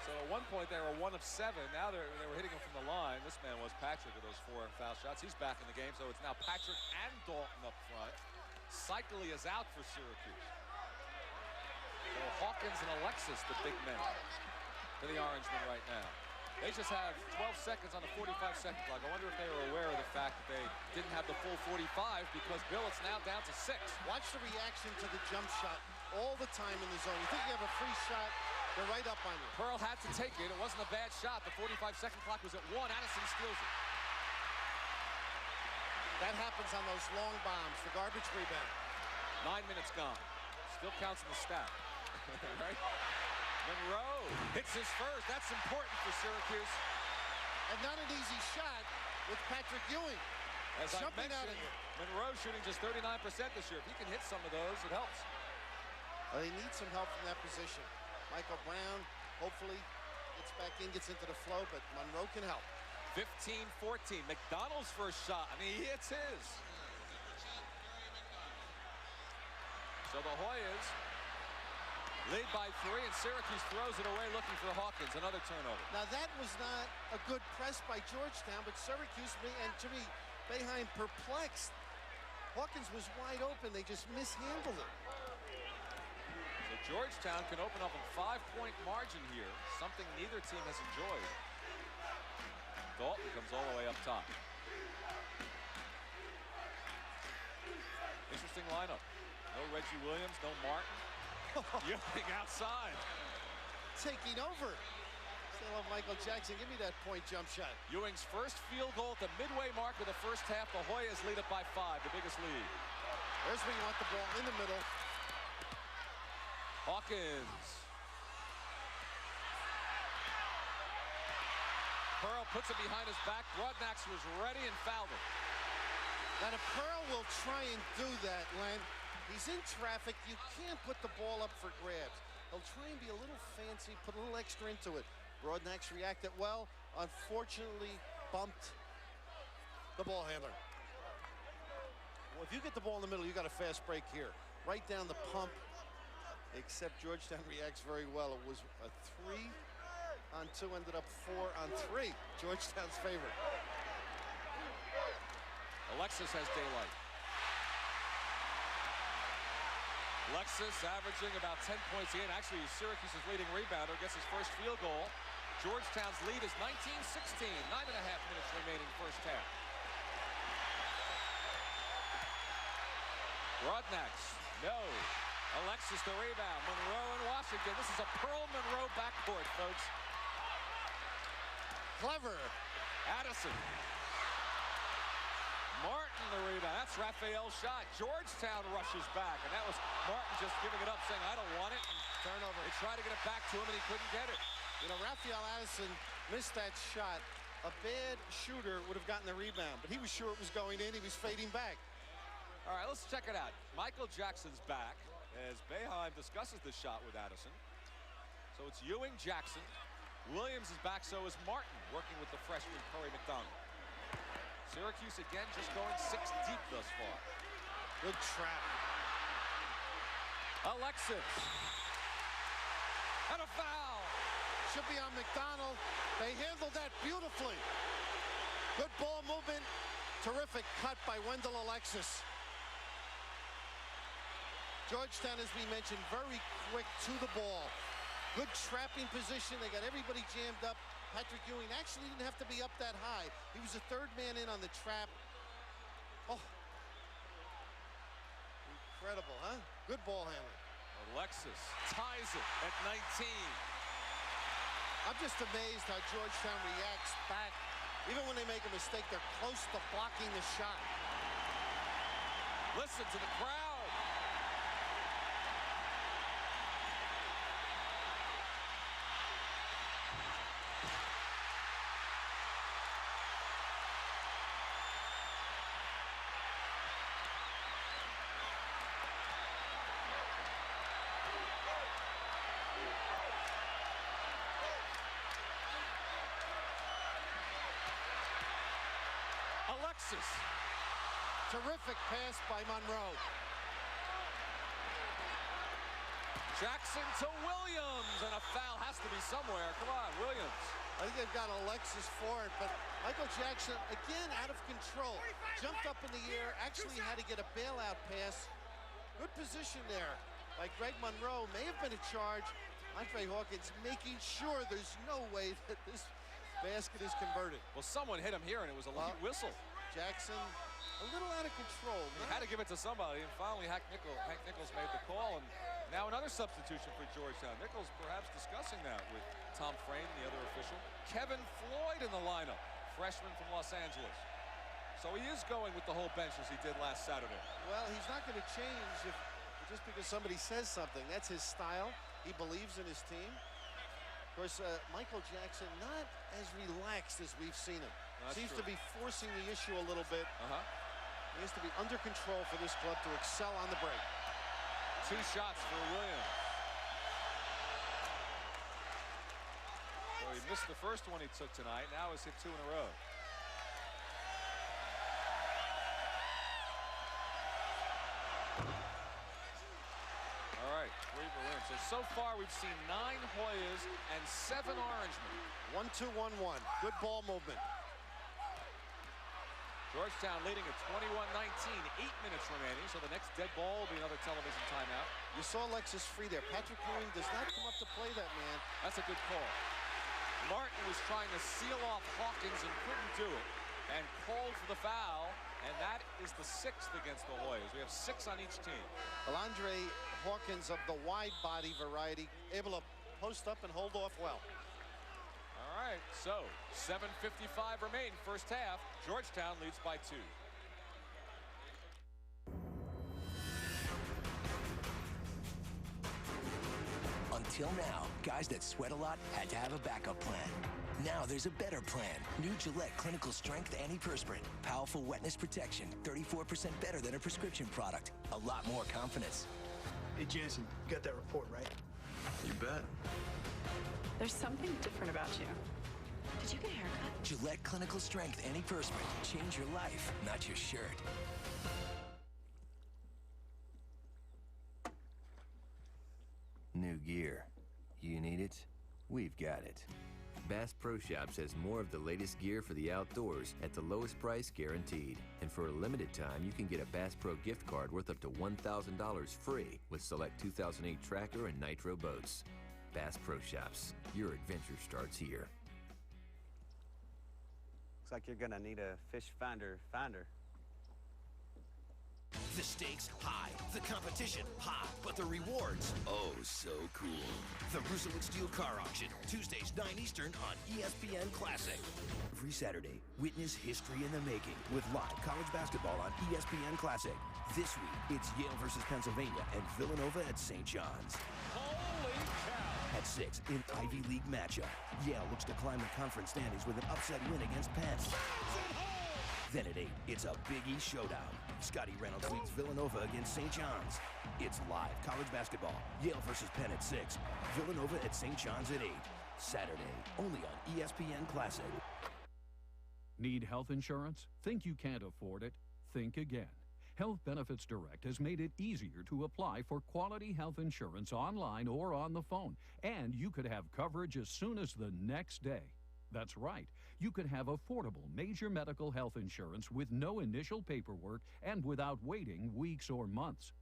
So at one point, they were 1 of 7. Now they were hitting them from the line. This man was Patrick with those 4 foul shots. He's back in the game, so it's now Patrick and Dalton up front. Cycli is out for Syracuse. So Hawkins and Alexis, the big men, for the Orangemen right now. They just have 12 seconds on the 45-second clock. I wonder if they were aware of the fact that they didn't have the full 45 because Billett's now down to 6. Watch the reaction to the jump shot all the time in the zone. You think you have a free shot, they're right up on you. Pearl had to take it. It wasn't a bad shot. The 45-second clock was at 1. Addison steals it. That happens on those long bombs, the garbage rebound. 9 minutes gone. Still counts in the stat. Right? Monroe hits his first. That's important for Syracuse. And not an easy shot with Patrick Ewing. As I mentioned, Monroe shooting just 39% this year. If he can hit some of those, it helps. They need some help from that position. Michael Brown, hopefully, gets back in, gets into the flow, but Monroe can help. 15-14. McDonald's first shot. I mean, he hits his. So the Hoyas lead by 3, and Syracuse throws it away looking for Hawkins. Another turnover. Now, that was not a good press by Georgetown, but Syracuse and Jimmy Boeheim perplexed. Hawkins was wide open. They just mishandled it. So Georgetown can open up a 5-point margin here, something neither team has enjoyed. Dalton comes all the way up top. Interesting lineup. No Reggie Williams, no Martin. Ewing outside. Taking over. Still have Michael Jackson. Give me that point jump shot. Ewing's first field goal at the midway mark of the first half. The Hoyas lead it by 5, the biggest lead. There's where you want the ball, in the middle. Hawkins. Pearl puts it behind his back. Broadnax was ready and fouled him. Now, the Pearl will try and do that, Len. He's in traffic. You can't put the ball up for grabs. He'll try and be a little fancy, put a little extra into it. Broadnax reacted well. Unfortunately, bumped the ball handler. Well, if you get the ball in the middle, you got a fast break here. Right down the pump, except Georgetown reacts very well. It was a 3-on-2, ended up 4-on-3. Georgetown's favorite. Alexis has daylight. Alexis averaging about 10 points a game. Actually, Syracuse's leading rebounder gets his first field goal. Georgetown's lead is 19-16. 9.5 minutes remaining first half. Broadnax, no. Alexis the rebound. Monroe and Washington. This is a Pearl-Monroe backcourt, folks. Clever. Addison. Martin the rebound. That's Raphael's shot. Georgetown rushes back, and that was Martin just giving it up, saying, I don't want it. And turnover. They tried to get it back to him, and he couldn't get it. You know, Raphael Addison missed that shot. A bad shooter would have gotten the rebound, but he was sure it was going in. He was fading back. All right, let's check it out. Michael Jackson's back as Boeheim discusses the shot with Addison. So it's Ewing, Jackson. Williams is back, so is Martin, working with the freshman Curry McDonald. Syracuse again just going 6 deep thus far. Good trap. Alexis. And a foul. Should be on McDonald. They handled that beautifully. Good ball movement. Terrific cut by Wendell Alexis. Georgetown, as we mentioned, very quick to the ball. Good trapping position. They got everybody jammed up. Patrick Ewing actually didn't have to be up that high. He was the 3rd man in on the trap. Oh. Incredible, huh? Good ball handling. Alexis ties it at 19. I'm just amazed how Georgetown reacts back. Even when they make a mistake, they're close to blocking the shot. Listen to the crowd. Alexis. Terrific pass by Monroe. Jackson to Williams, and a foul has to be somewhere. Come on, Williams. I think they've got Alexis for it, but Michael Jackson, again, out of control. Jumped up in the air, actually had to get a bailout pass. Good position there by Greg Monroe. May have been a charge. Andre Hawkins making sure there's no way that this basket is converted. Well, someone hit him here, and it was a late whistle. Jackson, a little out of control. He had to give it to somebody, and finally Hank Nichols made the call, and now another substitution for Georgetown. Nichols perhaps discussing that with Tom Frame, the other official. Kevin Floyd in the lineup, freshman from Los Angeles. So he is going with the whole bench as he did last Saturday. Well, he's not going to change just because somebody says something. That's his style. He believes in his team. Of course, Michael Jackson not as relaxed as we've seen him. Seems to be forcing the issue a little bit. He has to be under control for this club to excel on the break. 2 shots for Williams. So he missed the first one he took tonight. Now he's hit 2 in a row. All right, 3 for Williams. So far we've seen 9 Hoyas and 7 Orangemen. 1-2-1-1. Good ball movement. Georgetown leading at 21-19, 8 minutes remaining, so the next dead ball will be another television timeout. You saw Alexis free there. Patrick Ewing does not come up to play that man. That's a good call. Martin was trying to seal off Hawkins and couldn't do it, and called for the foul, and that is the 6th against the Hoyas. We have 6 on each team. Well, Andre Hawkins of the wide body variety, able to post up and hold off well. All right, so 7:55 remain first half. Georgetown leads by 2. Until now, guys that sweat a lot had to have a backup plan. Now there's a better plan. New Gillette Clinical Strength Antiperspirant. Powerful wetness protection. 34% better than a prescription product. A lot more confidence. Hey, Jason, you got that report, right? You bet. There's something different about you. Did you get a haircut? Gillette Clinical Strength Antiperspirant. Change your life, not your shirt. New gear. You need it? We've got it. Bass Pro Shops has more of the latest gear for the outdoors at the lowest price guaranteed. And for a limited time, you can get a Bass Pro gift card worth up to $1,000 free with select 2008 Tracker and Nitro boats. Bass Pro Shops. Your adventure starts here. Looks like you're gonna need a fish finder. The stakes high, the competition high, but the rewards oh so cool. The Roosevelt Steel Car Auction, Tuesdays 9 Eastern on ESPN Classic. Every Saturday, witness history in the making with live college basketball on ESPN Classic. This week, it's Yale versus Pennsylvania and Villanova at St. John's. Holy cow! At 6, in Ivy League matchup, Yale looks to climb the conference standings with an upset win against Penn. Then at 8, it's a Big East showdown. Scotty Reynolds leads Villanova against St. John's. It's live college basketball. Yale versus Penn at 6. Villanova at St. John's at 8. Saturday, only on ESPN Classic. Need health insurance? Think you can't afford it? Think again. Health Benefits Direct has made it easier to apply for quality health insurance online or on the phone. And you could have coverage as soon as the next day. That's right. You could have affordable major medical health insurance with no initial paperwork and without waiting weeks or months.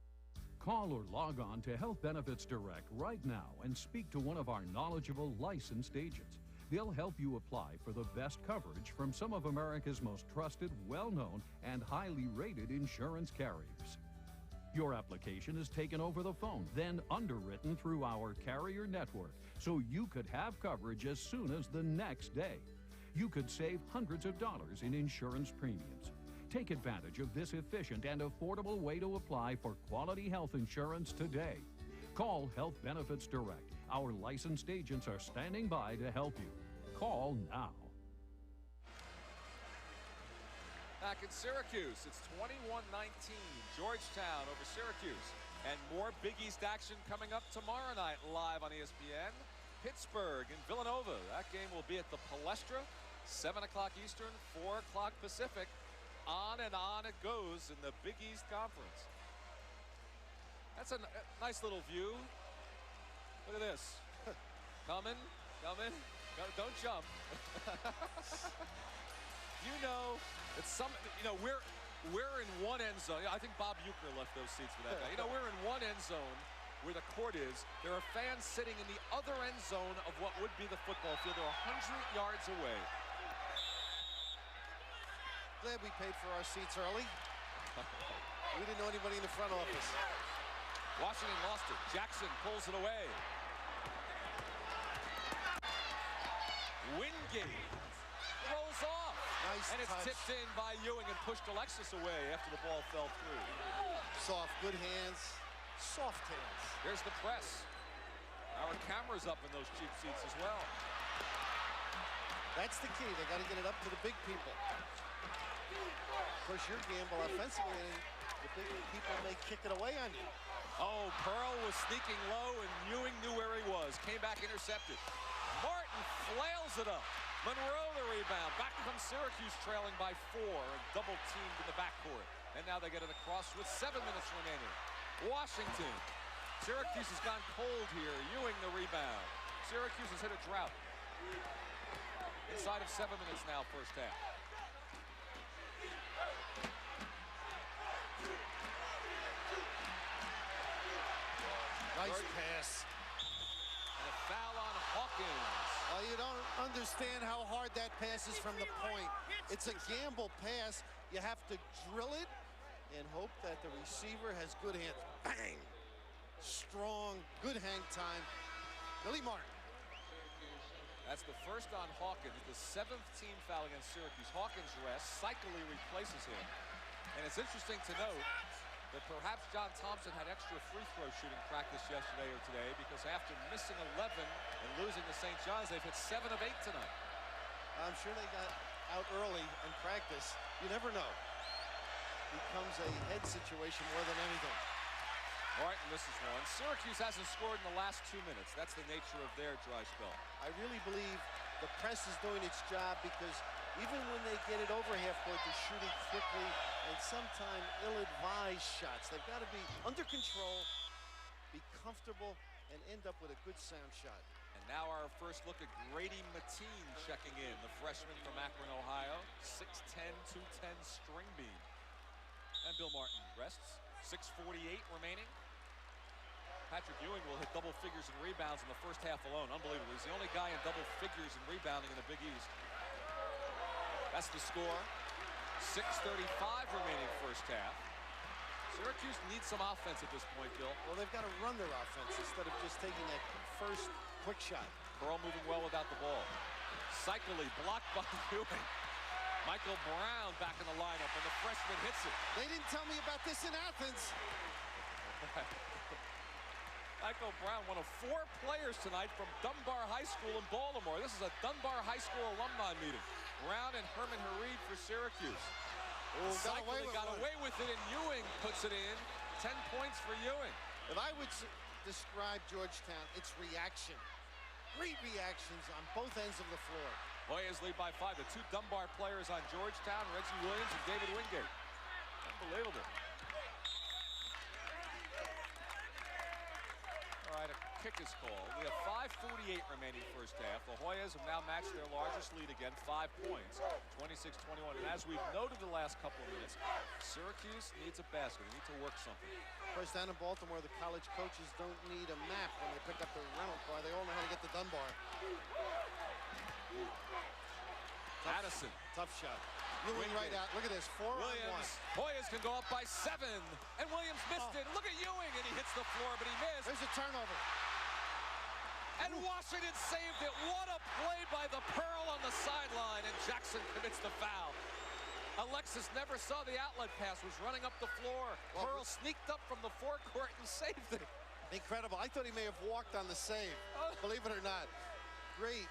Call or log on to Health Benefits Direct right now and speak to one of our knowledgeable licensed agents. They'll help you apply for the best coverage from some of America's most trusted, well-known, and highly rated insurance carriers. Your application is taken over the phone, then underwritten through our carrier network, so you could have coverage as soon as the next day. You could save hundreds of dollars in insurance premiums. Take advantage of this efficient and affordable way to apply for quality health insurance today. Call Health Benefits Direct. Our licensed agents are standing by to help you. Call now. Back in Syracuse, it's 21-19. Georgetown over Syracuse. And more Big East action coming up tomorrow night live on ESPN. Pittsburgh and Villanova. That game will be at the Palestra, 7 o'clock Eastern, 4 o'clock Pacific. on and on it goes in the Big East Conference. That's a nice little view. Look at this. Coming. Don't jump. You know, it's some. You know, we're in one end zone. I think Bob Uecker left those seats for that guy. You know, we're in one end zone where the court is. There are fans sitting in the other end zone of what would be the football field. They're 100 yards away. Glad we paid for our seats early. We didn't know anybody in the front office. Washington lost it. Jackson pulls it away. Wingate rolls off. Nice and it's touch. tipped in by Ewing and pushed Alexis away after the ball fell through. Soft, good hands, soft hands. There's the press. Our camera's up in those cheap seats as well. That's the key. They got to get it up to the big people. Of course, your gamble offensively, and the big people may kick it away on you. Oh, Pearl was sneaking low, and Ewing knew where he was. Came back intercepted. Martin flails it up. Monroe the rebound. Back comes Syracuse trailing by 4. Double teamed in the backcourt. And now they get it across with 7 minutes remaining. Washington. Syracuse has gone cold here. Ewing the rebound. Syracuse has hit a drought. Inside of 7 minutes now, first half. Nice pass. And a foul on Hawkins. Oh, you don't understand how hard that pass is from the point. It's a gamble pass. You have to drill it and hope that the receiver has good hands. Bang! Strong, good hang time. Billy Martin. That's the first on Hawkins, the 7th team foul against Syracuse. Hawkins rests, Cycli replaces him. And it's interesting to note that perhaps John Thompson had extra free throw shooting practice yesterday or today, because after missing 11 and losing to St. John's, they've hit 7 of 8 tonight. I'm sure they got out early in practice. You never know. Becomes a head situation more than anything. All right, and this is one. Syracuse hasn't scored in the last 2 minutes. That's the nature of their dry spell. I really believe the press is doing its job, because even when they get it over half court, they're shooting quickly and sometimes ill-advised shots. They've got to be under control, be comfortable, and end up with a good sound shot. And now our first look at Grady Mateen checking in, the freshman from Akron, Ohio. 6'10", 210 string beam. And Bill Martin rests. 6:48 remaining. Patrick Ewing will hit double figures in rebounds in the first half alone. Unbelievable. He's the only guy in double figures in rebounding in the Big East. That's the score. 6:35 remaining first half. Syracuse needs some offense at this point, Bill. Well, they've got to run their offense instead of just taking that first quick shot. Pearl moving well without the ball. Cycli blocked by Ewing. Michael Brown back in the lineup, and the freshman hits it. They didn't tell me about this in Athens. Michael Brown, one of 4 players tonight from Dunbar High School in Baltimore. This is a Dunbar High School alumni meeting. Brown and Herman Hareed for Syracuse. Cycli got away with it, and Ewing puts it in. 10 points for Ewing. If I would describe Georgetown, it's reaction. Great reactions on both ends of the floor. Hoyas lead by 5. The 2 Dunbar players on Georgetown, Reggie Williams and David Wingate. Unbelievable. All right, a kick is called. We have 5:48 remaining first half. The Hoyas have now matched their largest lead again, 5 points, 26-21. And as we've noted the last couple of minutes, Syracuse needs a basket. They need to work something. Of course, down in Baltimore, the college coaches don't need a map when they pick up their rental car. They all know how to get to Dunbar. Addison. Tough shot. Ewing right out. Look at this. 4-on-1. Hoyas can go up by 7. And Williams missed it. Look at Ewing. And he hits the floor, but he missed. There's a turnover. And Washington saved it. What a play by the Pearl on the sideline. And Jackson commits the foul. Alexis never saw the outlet pass. Was running up the floor. Pearl sneaked up from the forecourt and saved it. Incredible. I thought he may have walked on the save. Believe it or not. Great.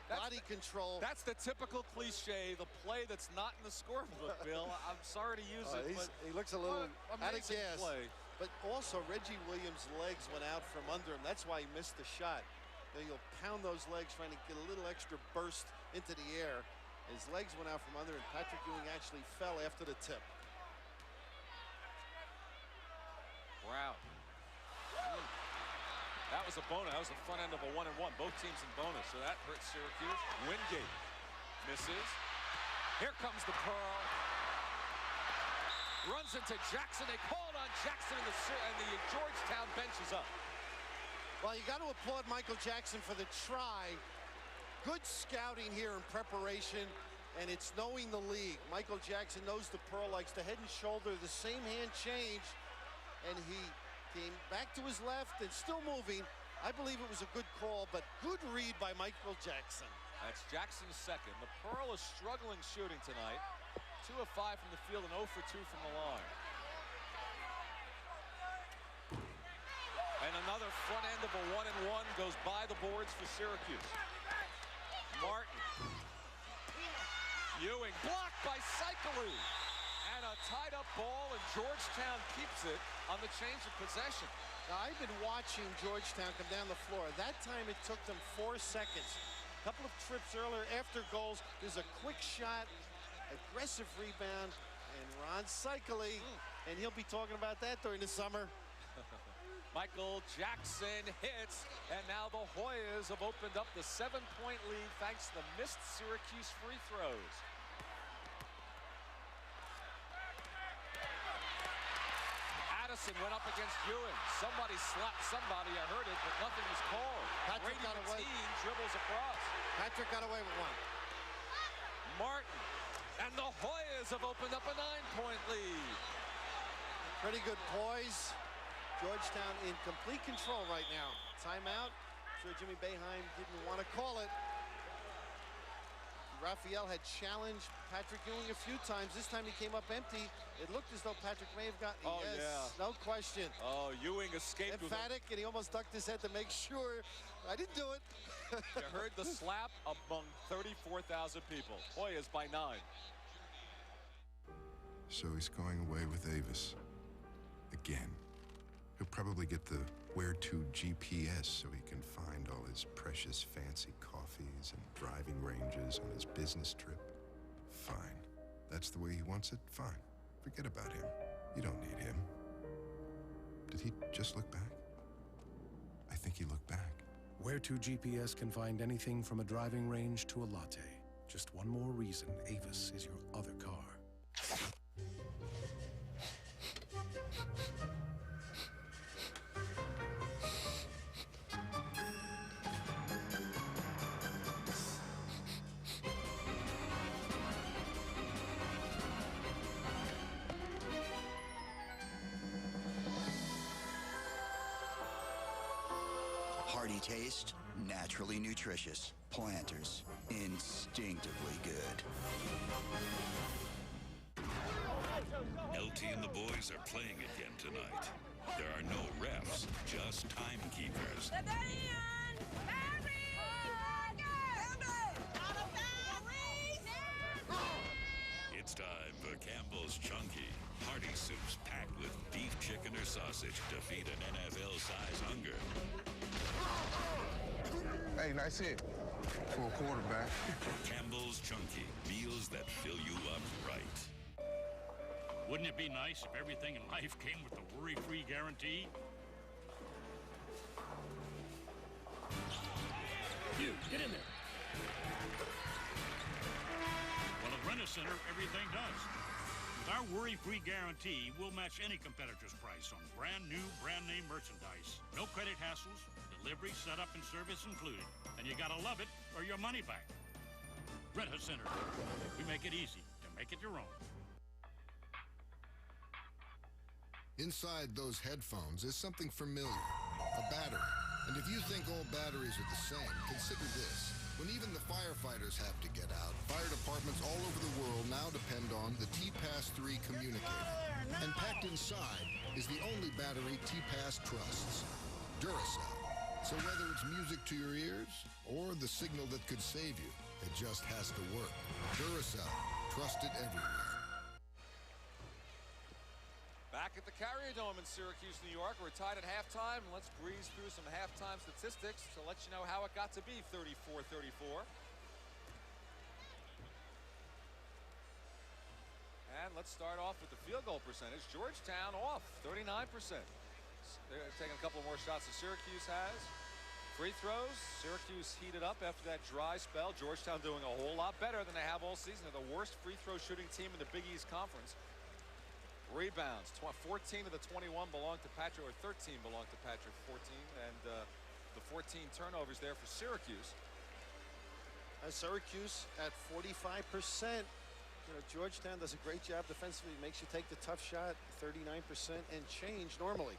Body control. That's the typical cliche, the play that's not in the scorebook, Bill. I'm sorry to use it, but he looks a little out of gas. Play. But also, Reggie Williams' legs went out from under him. That's why he missed the shot. You'll pound those legs trying to get a little extra burst into the air, and His legs went out from under, and Patrick Ewing actually fell after the tip. Brown. That was a bonus. That was the front end of a 1-1. Both teams in bonus, so that hurts Syracuse. Wingate misses. Here comes the Pearl. Runs into Jackson. They called on Jackson, and the Georgetown bench is up. Well, you got to applaud Michael Jackson for the try. Good scouting here in preparation, and it's knowing the league. Michael Jackson knows the Pearl likes the head and shoulder, the same hand change, and he came back to his left and still moving. I believe it was a good call, but good read by Michael Jackson. That's Jackson's second. The Pearl is struggling shooting tonight. 2 of 5 from the field and 0 for 2 from the line. And another front end of a 1-1 goes by the boards for Syracuse. Martin. Ewing blocked by Cyclou. And a tied-up ball, and Georgetown keeps it on the change of possession. Now, I've been watching Georgetown come down the floor. That time it took them 4 seconds. A couple of trips earlier after goals. There's a quick shot, aggressive rebound, and Ron Cyclou, and he'll be talking about that during the summer. Michael Jackson hits, and now the Hoyas have opened up the 7-point lead thanks to the missed Syracuse free throws. Addison went up against Ewing. Somebody slapped somebody. I heard it, but nothing was called. Patrick got away. Dribbles across. Patrick got away with one. Martin, and the Hoyas have opened up a 9-point lead. Pretty good poise. Georgetown in complete control right now. Timeout. I'm sure Jimmy Boeheim didn't want to call it. Raphael had challenged Patrick Ewing a few times. This time he came up empty. It looked as though Patrick may have gotten yes, yeah. No question. Oh, Ewing escaped. Emphatic, and he almost ducked his head to make sure. I didn't do it. You heard the slap among 34,000 people. Hoyas by 9. So he's going away with Avis. Again. He'll probably get the where-to GPS so he can find all his precious fancy coffees and driving ranges on his business trip. Fine. That's the way he wants it? Fine. Forget about him. You don't need him. Did he just look back? I think he looked back. Where-to GPS can find anything from a driving range to a latte. Just one more reason Avis is your other car. Hearty taste, naturally nutritious. Planters, instinctively good. LT and the boys are playing again tonight. There are no refs, just timekeepers. It's time for Campbell's Chunky. Hearty soups packed with beef, chicken, or sausage to feed an NFL-size hunger. Hey, nice hit for a quarterback. Campbell's Chunky, meals that fill you up right. Wouldn't it be nice if everything in life came with a worry-free guarantee? You, get in there. Well, at Rent-A-Center, everything does. With our worry-free guarantee, we'll match any competitor's price on brand-new, brand-name merchandise. No credit hassles, delivery, setup, and service included. And you gotta love it or your money back. Rent-A-Center. We make it easy to make it your own. Inside those headphones is something familiar, a battery. And if you think all batteries are the same, consider this. When even the firefighters have to get out, fire departments all over the world now depend on the T-Pass 3 communicator. And packed inside is the only battery T-Pass trusts, Duracell. So whether it's music to your ears or the signal that could save you, it just has to work. Duracell, trusted everywhere. Back at the Carrier Dome in Syracuse, New York. We're tied at halftime. Let's breeze through some halftime statistics to let you know how it got to be 34-34. Let's start off with the field goal percentage. Georgetown off 39%. They're taking a couple more shots than Syracuse has. Free throws, Syracuse heated up after that dry spell. Georgetown doing a whole lot better than they have all season. They're the worst free throw shooting team in the Big East Conference. Rebounds, 14 of the 21 belong to Patrick, or 13 belong to Patrick, 14. And the 14 turnovers there for Syracuse. Syracuse at 45%. Georgetown does a great job defensively. Makes you take the tough shot, 39% and change normally.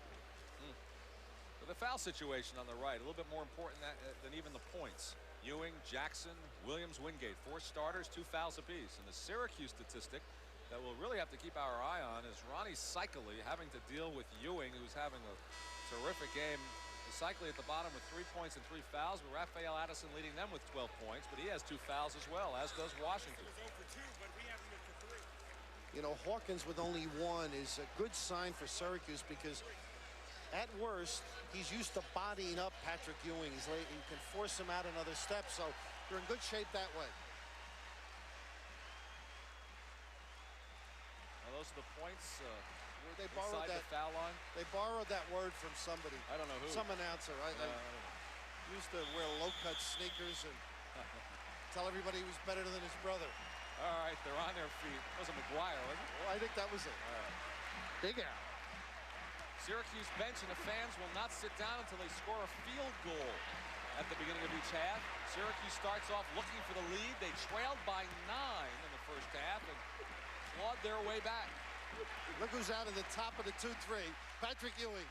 The foul situation on the right, a little bit more important than even the points. Ewing, Jackson, Williams, Wingate, 4 starters, 2 fouls apiece. And the Syracuse statistic that we'll really have to keep our eye on is Ronnie Cycli having to deal with Ewing, who's having a terrific game. Cycli at the bottom with 3 points and 3 fouls, but Raphael Addison leading them with 12 points, but he has 2 fouls as well, as does Washington. Hawkins with only 1 is a good sign for Syracuse because at worst, he's used to bodying up Patrick Ewing. He can force him out another step, so you're in good shape that way. Well, those are the points they borrowed inside that the foul line. They borrowed that word from somebody. I don't know who. Some announcer. I used to wear low-cut sneakers and tell everybody he was better than his brother. All right, they're on their feet. It wasn't McGuire, was it? Well, I think that was it. All right. Big out. Syracuse bench and the fans will not sit down until they score a field goal at the beginning of each half. Syracuse starts off looking for the lead. They trailed by 9 in the first half and clawed their way back. Look who's out of the top of the 2-3. Patrick Ewing.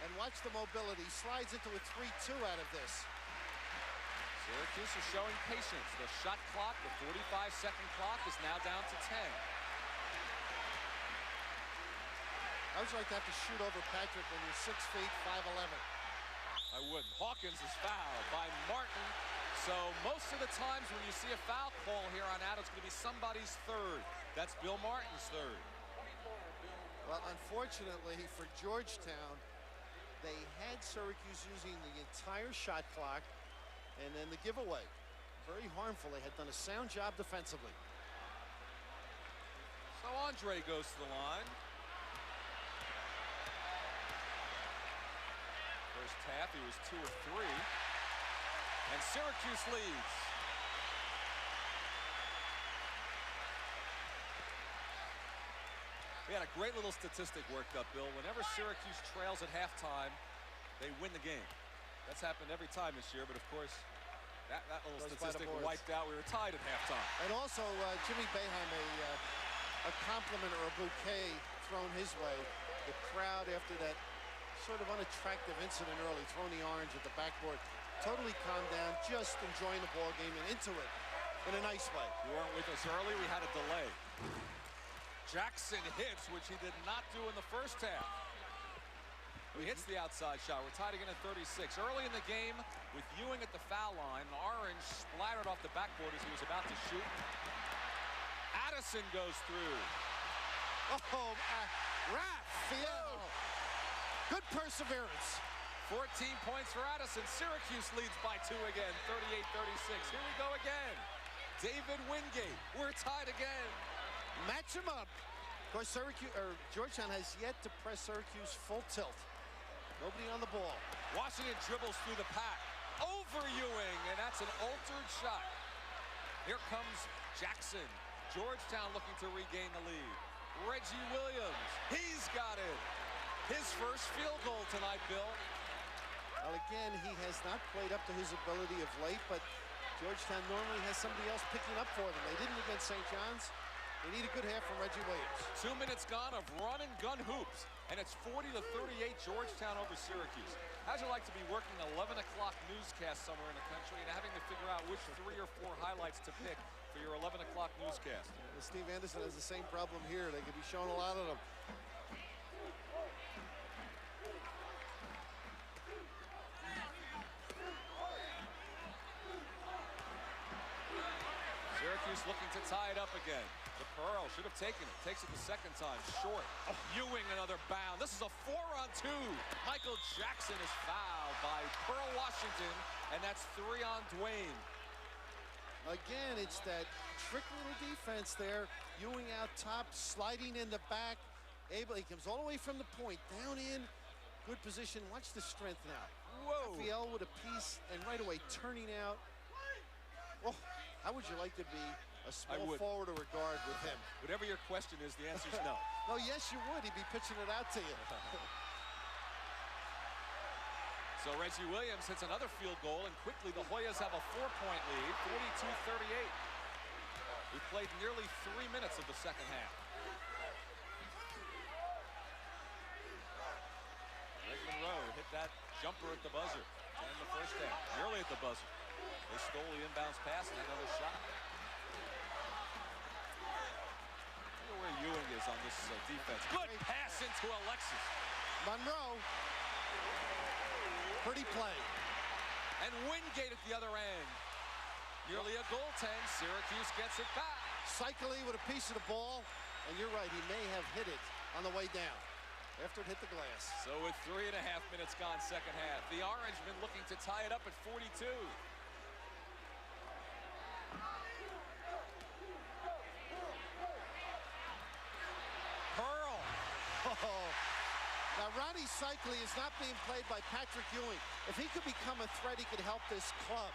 And watch the mobility. Slides into a 3-2 out of this. Syracuse is showing patience. The shot clock, the 45-second clock, is now down to 10. I would like to have to shoot over Patrick when you're 6 feet, 5'11". I wouldn't. Hawkins is fouled by Martin. So most of the times when you see a foul call here on out, it's going to be somebody's third. That's Bill Martin's third. Well, unfortunately for Georgetown, they had Syracuse using the entire shot clock and then the giveaway. Very harmful. They had done a sound job defensively. So Andre goes to the line. First half, he was 2 of 3. And Syracuse leads. We had a great little statistic worked up, Bill. Whenever Syracuse trails at halftime, they win the game. That's happened every time this year, but of course, that little statistic wiped out. We were tied at halftime. And also, Jimmy Boeheim, a compliment or a bouquet thrown his way. The crowd, after that sort of unattractive incident early, throwing the orange at the backboard, totally calmed down, just enjoying the ball game and into it in a nice way. You weren't with us early. We had a delay. Jackson hits, which he did not do in the first half. He hits the outside shot. We're tied again at 36. Early in the game, with Ewing at the foul line, orange splattered off the backboard as he was about to shoot. Addison goes through. Oh, Raphael. Good perseverance. 14 points for Addison. Syracuse leads by 2 again, 38-36. Here we go again. David Wingate. We're tied again. Match him up. Of course, Georgetown has yet to press Syracuse full tilt. Nobody on the ball. Washington dribbles through the pack. Over Ewing, and that's an altered shot. Here comes Jackson. Georgetown looking to regain the lead. Reggie Williams. He's got it. His first field goal tonight, Bill. Well, again, he has not played up to his ability of late, but Georgetown normally has somebody else picking up for them. They didn't against St. John's. They need a good half from Reggie Williams. 2 minutes gone of run and gun hoops, and it's 40-38 Georgetown over Syracuse. How'd you like to be working an 11 o'clock newscast somewhere in the country and having to figure out which 3 or 4 highlights to pick for your 11 o'clock newscast? Steve Anderson has the same problem here. They could be showing a lot of them. Syracuse looking to tie it up again. The Pearl should have taken it. Takes it the second time. Short. Ewing another bound. This is a 4-on-2. Michael Jackson is fouled by Pearl Washington, and that's 3 on Dwayne. Again, it's that trick little defense there. Ewing out top, sliding in the back. He comes all the way from the point, down in. Good position. Watch the strength now. Whoa. Raphael with a piece, and right away turning out. Oh, how would you like to be a small forward or a guard with him? Whatever your question is, the answer is no. No, yes, you would. He'd be pitching it out to you. So Reggie Williams hits another field goal, and quickly the Hoyas have a 4-point lead, 42-38. We played nearly 3 minutes of the second half. Greg Monroe hit that jumper at the buzzer in the first half, nearly at the buzzer. They stole the inbounds pass and another shot. Look where Ewing is on this defense. Good pass into Alexis. Monroe. Pretty play. And Wingate at the other end. Nearly a goaltend. Syracuse gets it back. Cycling with a piece of the ball. And you're right, he may have hit it on the way down after it hit the glass. So with 3.5 minutes gone second half, the Orangemen looking to tie it up at 42. Pearl. Oh. Now, Ronnie Cycli is not being played by Patrick Ewing. If he could become a threat, he could help this club.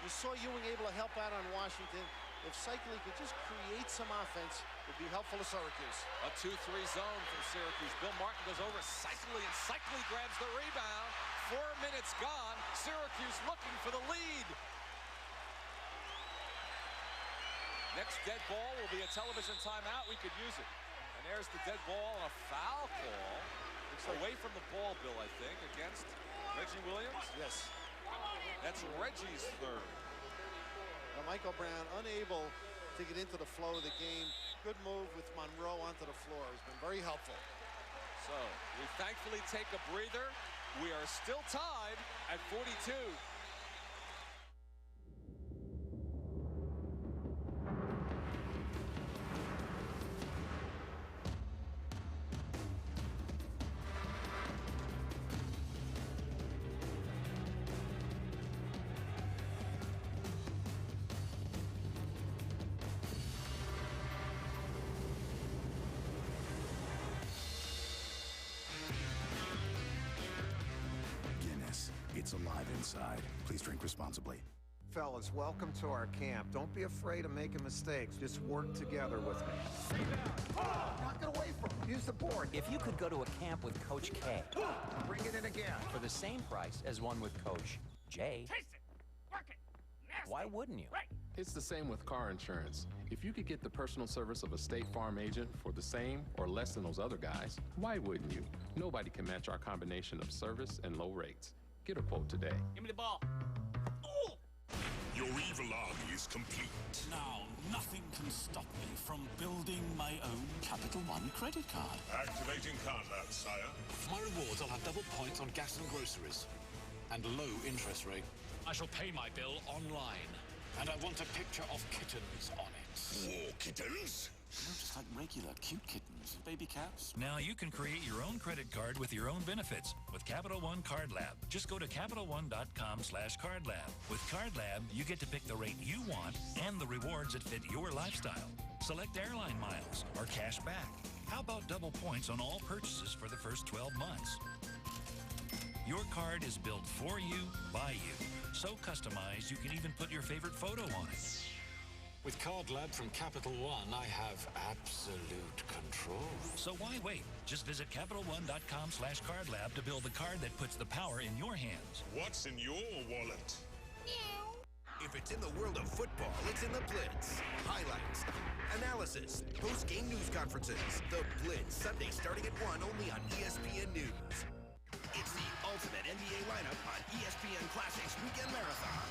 You saw Ewing able to help out on Washington. If Cycli could just create some offense, it would be helpful to Syracuse. A 2-3 zone from Syracuse. Bill Martin goes over Cycli, and Cycli grabs the rebound. 4 minutes gone. Syracuse looking for the lead. Next dead ball will be a television timeout. We could use it. And there's the dead ball and a foul call. Away from the ball, Bill, I think, against Reggie Williams? Yes. That's Reggie's third. Now, Michael Brown unable to get into the flow of the game. Good move with Monroe onto the floor. He's been very helpful. So, we thankfully take a breather. We are still tied at 42. It's alive inside. Please drink responsibly. Fellas, welcome to our camp. Don't be afraid of making mistakes. Just work together with me. Knock it away from him. Use the board. If you could go to a camp with Coach K. Bring it in again. For the same price as one with Coach J. Taste it. Work it. Nasty. Why wouldn't you? Right. It's the same with car insurance. If you could get the personal service of a State Farm agent for the same or less than those other guys, why wouldn't you? Nobody can match our combination of service and low rates. Get a quote today. Give me the ball. Your evil army is complete. Now, nothing can stop me from building my own Capital One credit card. Activating card lab, sire. For my rewards, I'll have double points on gas and groceries. And low interest rate. I shall pay my bill online. And I want a picture of kittens on it. War kittens? No, just like regular cute kittens. Baby cats. Now you can create your own credit card with your own benefits with Capital One Card Lab. Just go to CapitalOne.com/Card Lab. With Card Lab, you get to pick the rate you want and the rewards that fit your lifestyle. Select airline miles or cash back. How about double points on all purchases for the first 12 months? Your card is built for you, by you. So customized, you can even put your favorite photo on it. With Card Lab from Capital One, I have absolute control. So why wait? Just visit CapitalOne.com/Card Lab to build the card that puts the power in your hands. What's in your wallet? If it's in the world of football, it's in the Blitz. Highlights, analysis, post-game news conferences. The Blitz, Sunday starting at 1, only on ESPN News. It's the ultimate NBA lineup on ESPN Classics Weekend Marathon.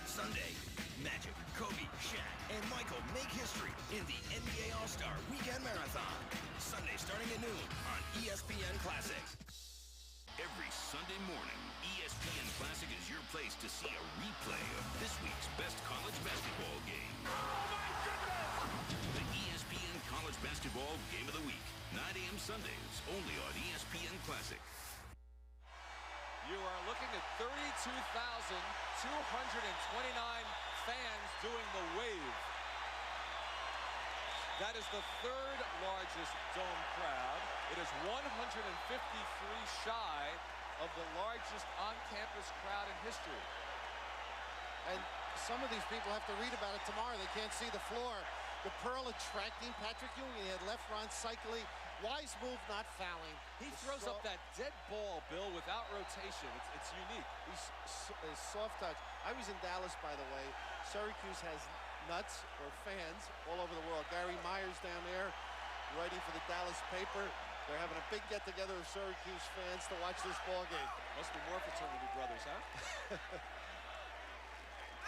Sunday, Magic, Kobe, Shaq, and Michael make history in the NBA All-Star Weekend Marathon. Sunday starting at noon on ESPN Classics. Every Sunday morning, ESPN Classic is your place to see a replay of this week's best college basketball game. Oh, my goodness! The ESPN College Basketball Game of the Week. 9 a.m. Sundays, only on ESPN Classic. You are looking at 32,229 fans doing the wave. That is the third largest dome crowd. It is 153 shy of the largest on-campus crowd in history. And some of these people have to read about it tomorrow. They can't see the floor. The Pearl attracting Patrick Ewing. He had left Ron Cycli. Wise move, not fouling. He throws up that dead ball, Bill, without rotation. It's unique. He's a soft touch. I was in Dallas, by the way. Syracuse has nuts or fans all over the world. Gary Myers down there writing for the Dallas paper. They're having a big get-together of Syracuse fans to watch this ball game. Must be more fraternity brothers, huh?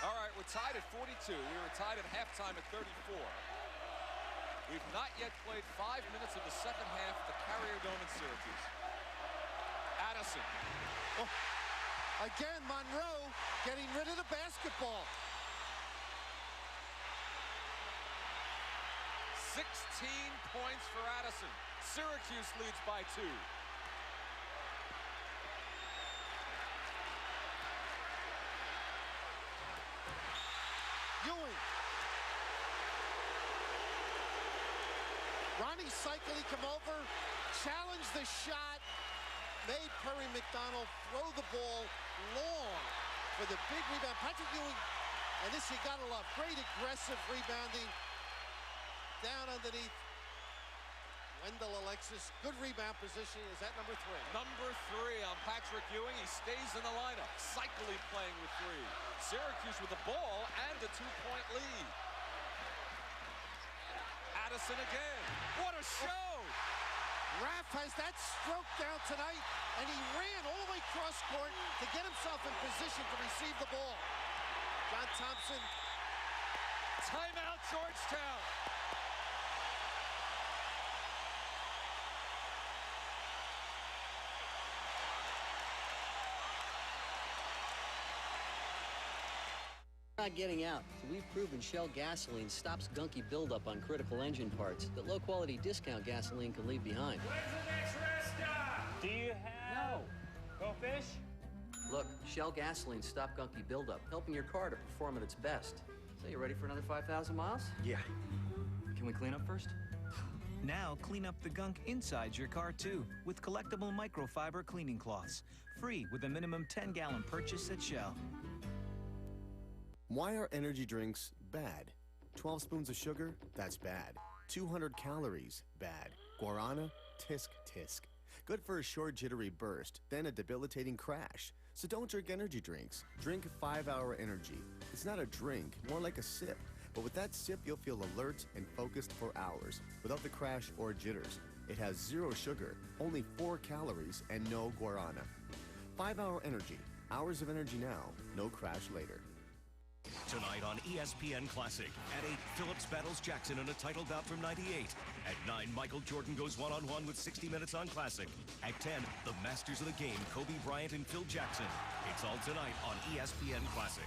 All right, we're tied at 42. We were tied at halftime at 34. We've not yet played 5 minutes of the second half at the Carrier Dome in Syracuse. Addison. Oh, again, Monroe getting rid of the basketball. 16 points for Addison. Syracuse leads by 2. Ewing. Ronnie Cycli come over, challenged the shot, made Perry McDonald throw the ball long for the big rebound. Patrick Ewing, and this you gotta love, great aggressive rebounding. Down underneath Wendell Alexis. Good rebound position. Is that number 3? Number 3 on Patrick Ewing. He stays in the lineup. Cycli playing with 3. Syracuse with the ball and a 2-point lead. Addison again. What a show! Raff has that stroke down tonight, and he ran all the way cross court to get himself in position to receive the ball. John Thompson. Timeout, Georgetown. Not getting out, so we've proven Shell gasoline stops gunky buildup on critical engine parts that low-quality discount gasoline can leave behind. Where's the next rest stop? Do you have... No. Go fish? Look, Shell gasoline stop gunky buildup, helping your car to perform at its best. So you ready for another 5,000 miles? Yeah. Can we clean up first? Now clean up the gunk inside your car too with collectible microfiber cleaning cloths. Free with a minimum 10-gallon purchase at Shell. Why are energy drinks bad? 12 spoons of sugar? That's bad. 200 calories? Bad. Guarana? Tisk, tisk. Good for a short jittery burst, then a debilitating crash. So don't drink energy drinks. Drink 5-Hour Energy. It's not a drink, more like a sip. But with that sip, you'll feel alert and focused for hours, without the crash or jitters. It has 0 sugar, only 4 calories, and no guarana. 5-Hour Energy. Hours of energy now, no crash later. Tonight on ESPN Classic. At 8, Phillips battles Jackson in a title bout from '98. At 9, Michael Jordan goes one-on-one with 60 Minutes on Classic. At 10, the masters of the game, Kobe Bryant and Phil Jackson. It's all tonight on ESPN Classic.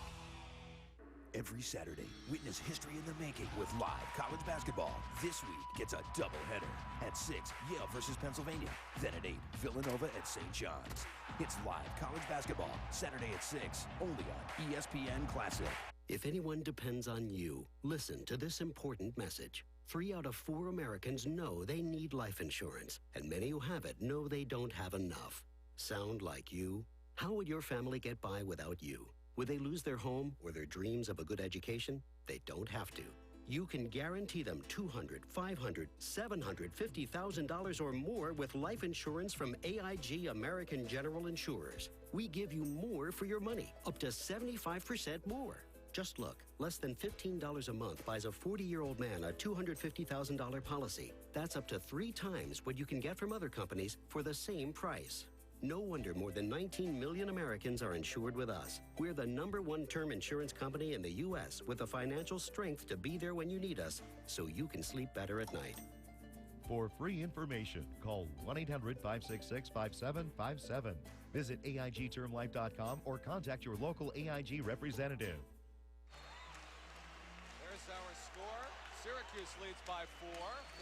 Every Saturday, witness history in the making with live college basketball. This week gets a doubleheader. At 6, Yale versus Pennsylvania. Then at 8, Villanova at St. John's. It's live college basketball, Saturday at 6, only on ESPN Classic. If anyone depends on you, listen to this important message. 3 out of 4 Americans know they need life insurance, and many who have it know they don't have enough. Sound like you? How would your family get by without you? Would they lose their home or their dreams of a good education? They don't have to. You can guarantee them $200,000, $500,000, $750,000 or more with life insurance from AIG American General Insurers. We give you more for your money, up to 75% more. Just look, less than $15 a month buys a 40-year-old man a $250,000 policy. That's up to 3 times what you can get from other companies for the same price. No wonder more than 19 million Americans are insured with us. We're the #1 term insurance company in the U.S. with the financial strength to be there when you need us, so you can sleep better at night. For free information, call 1-800-566-5757. Visit AIGTermLife.com or contact your local AIG representative. There's our score. Syracuse leads by 4.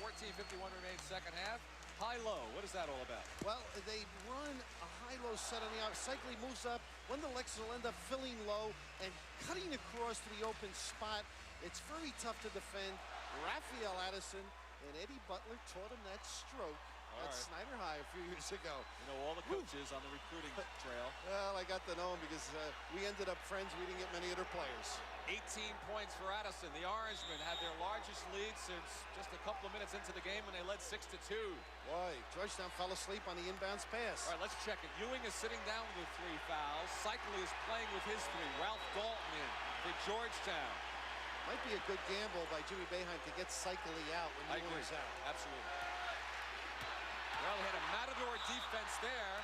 14:51 remains second half. High-low, what is that all about? Well, they run a high-low set on the out. Cycli moves up. Wendell Alexis will end up filling low. and cutting across to the open spot. It's very tough to defend. Raphael Addison and Eddie Butler taught him that stroke at Snyder High a few years ago. You know all the coaches on the recruiting trail. Well, I got to know him because we ended up friends. We didn't get many of their players. 18 points for Addison. The Orangemen had their largest lead since just a couple of minutes into the game when they led 6-2. Boy, Georgetown fell asleep on the inbounds pass. All right, let's check it. Ewing is sitting down with 3 fouls. Cycli is playing with his 3. Ralph Dalton in for Georgetown. Might be a good gamble by Jimmy Boeheim to get Cycli out when Ewing is out. Absolutely. Well, they had a matador defense there.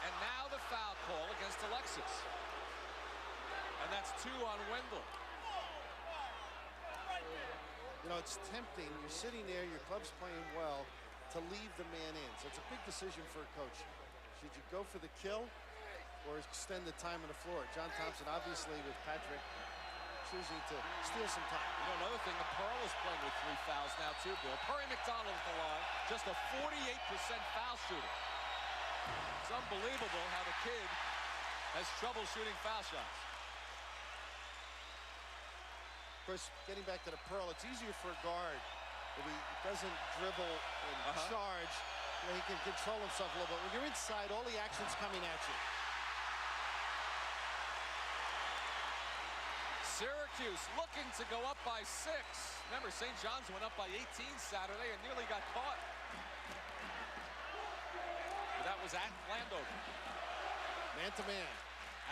And now the foul call against Alexis. And that's 2 on Wendell. You know, it's tempting. You're sitting there, your club's playing well, to leave the man in. So it's a big decision for a coach. Should you go for the kill or extend the time on the floor? John Thompson, obviously, with Patrick, choosing to steal some time. You know, another thing, the Pearl is playing with 3 fouls now, too, Bill. Perry McDonald at the line, just a 48% foul shooter. It's unbelievable how the kid has trouble shooting foul shots. Of course, getting back to the Pearl, it's easier for a guard if he doesn't dribble and charge. You know, he can control himself a little bit. When you're inside, all the action's coming at you. Syracuse looking to go up by 6. Remember, St. John's went up by 18 Saturday and nearly got caught. But that was at Landover. Man to man.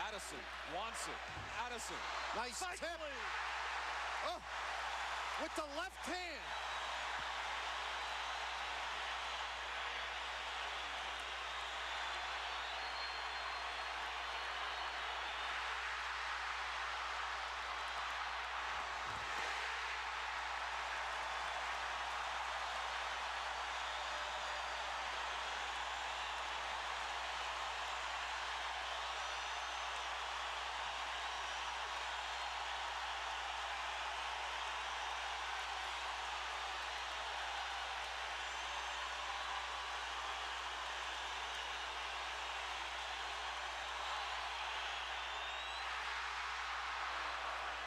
Addison wants it. Addison. Nice tip. Oh, with the left hand.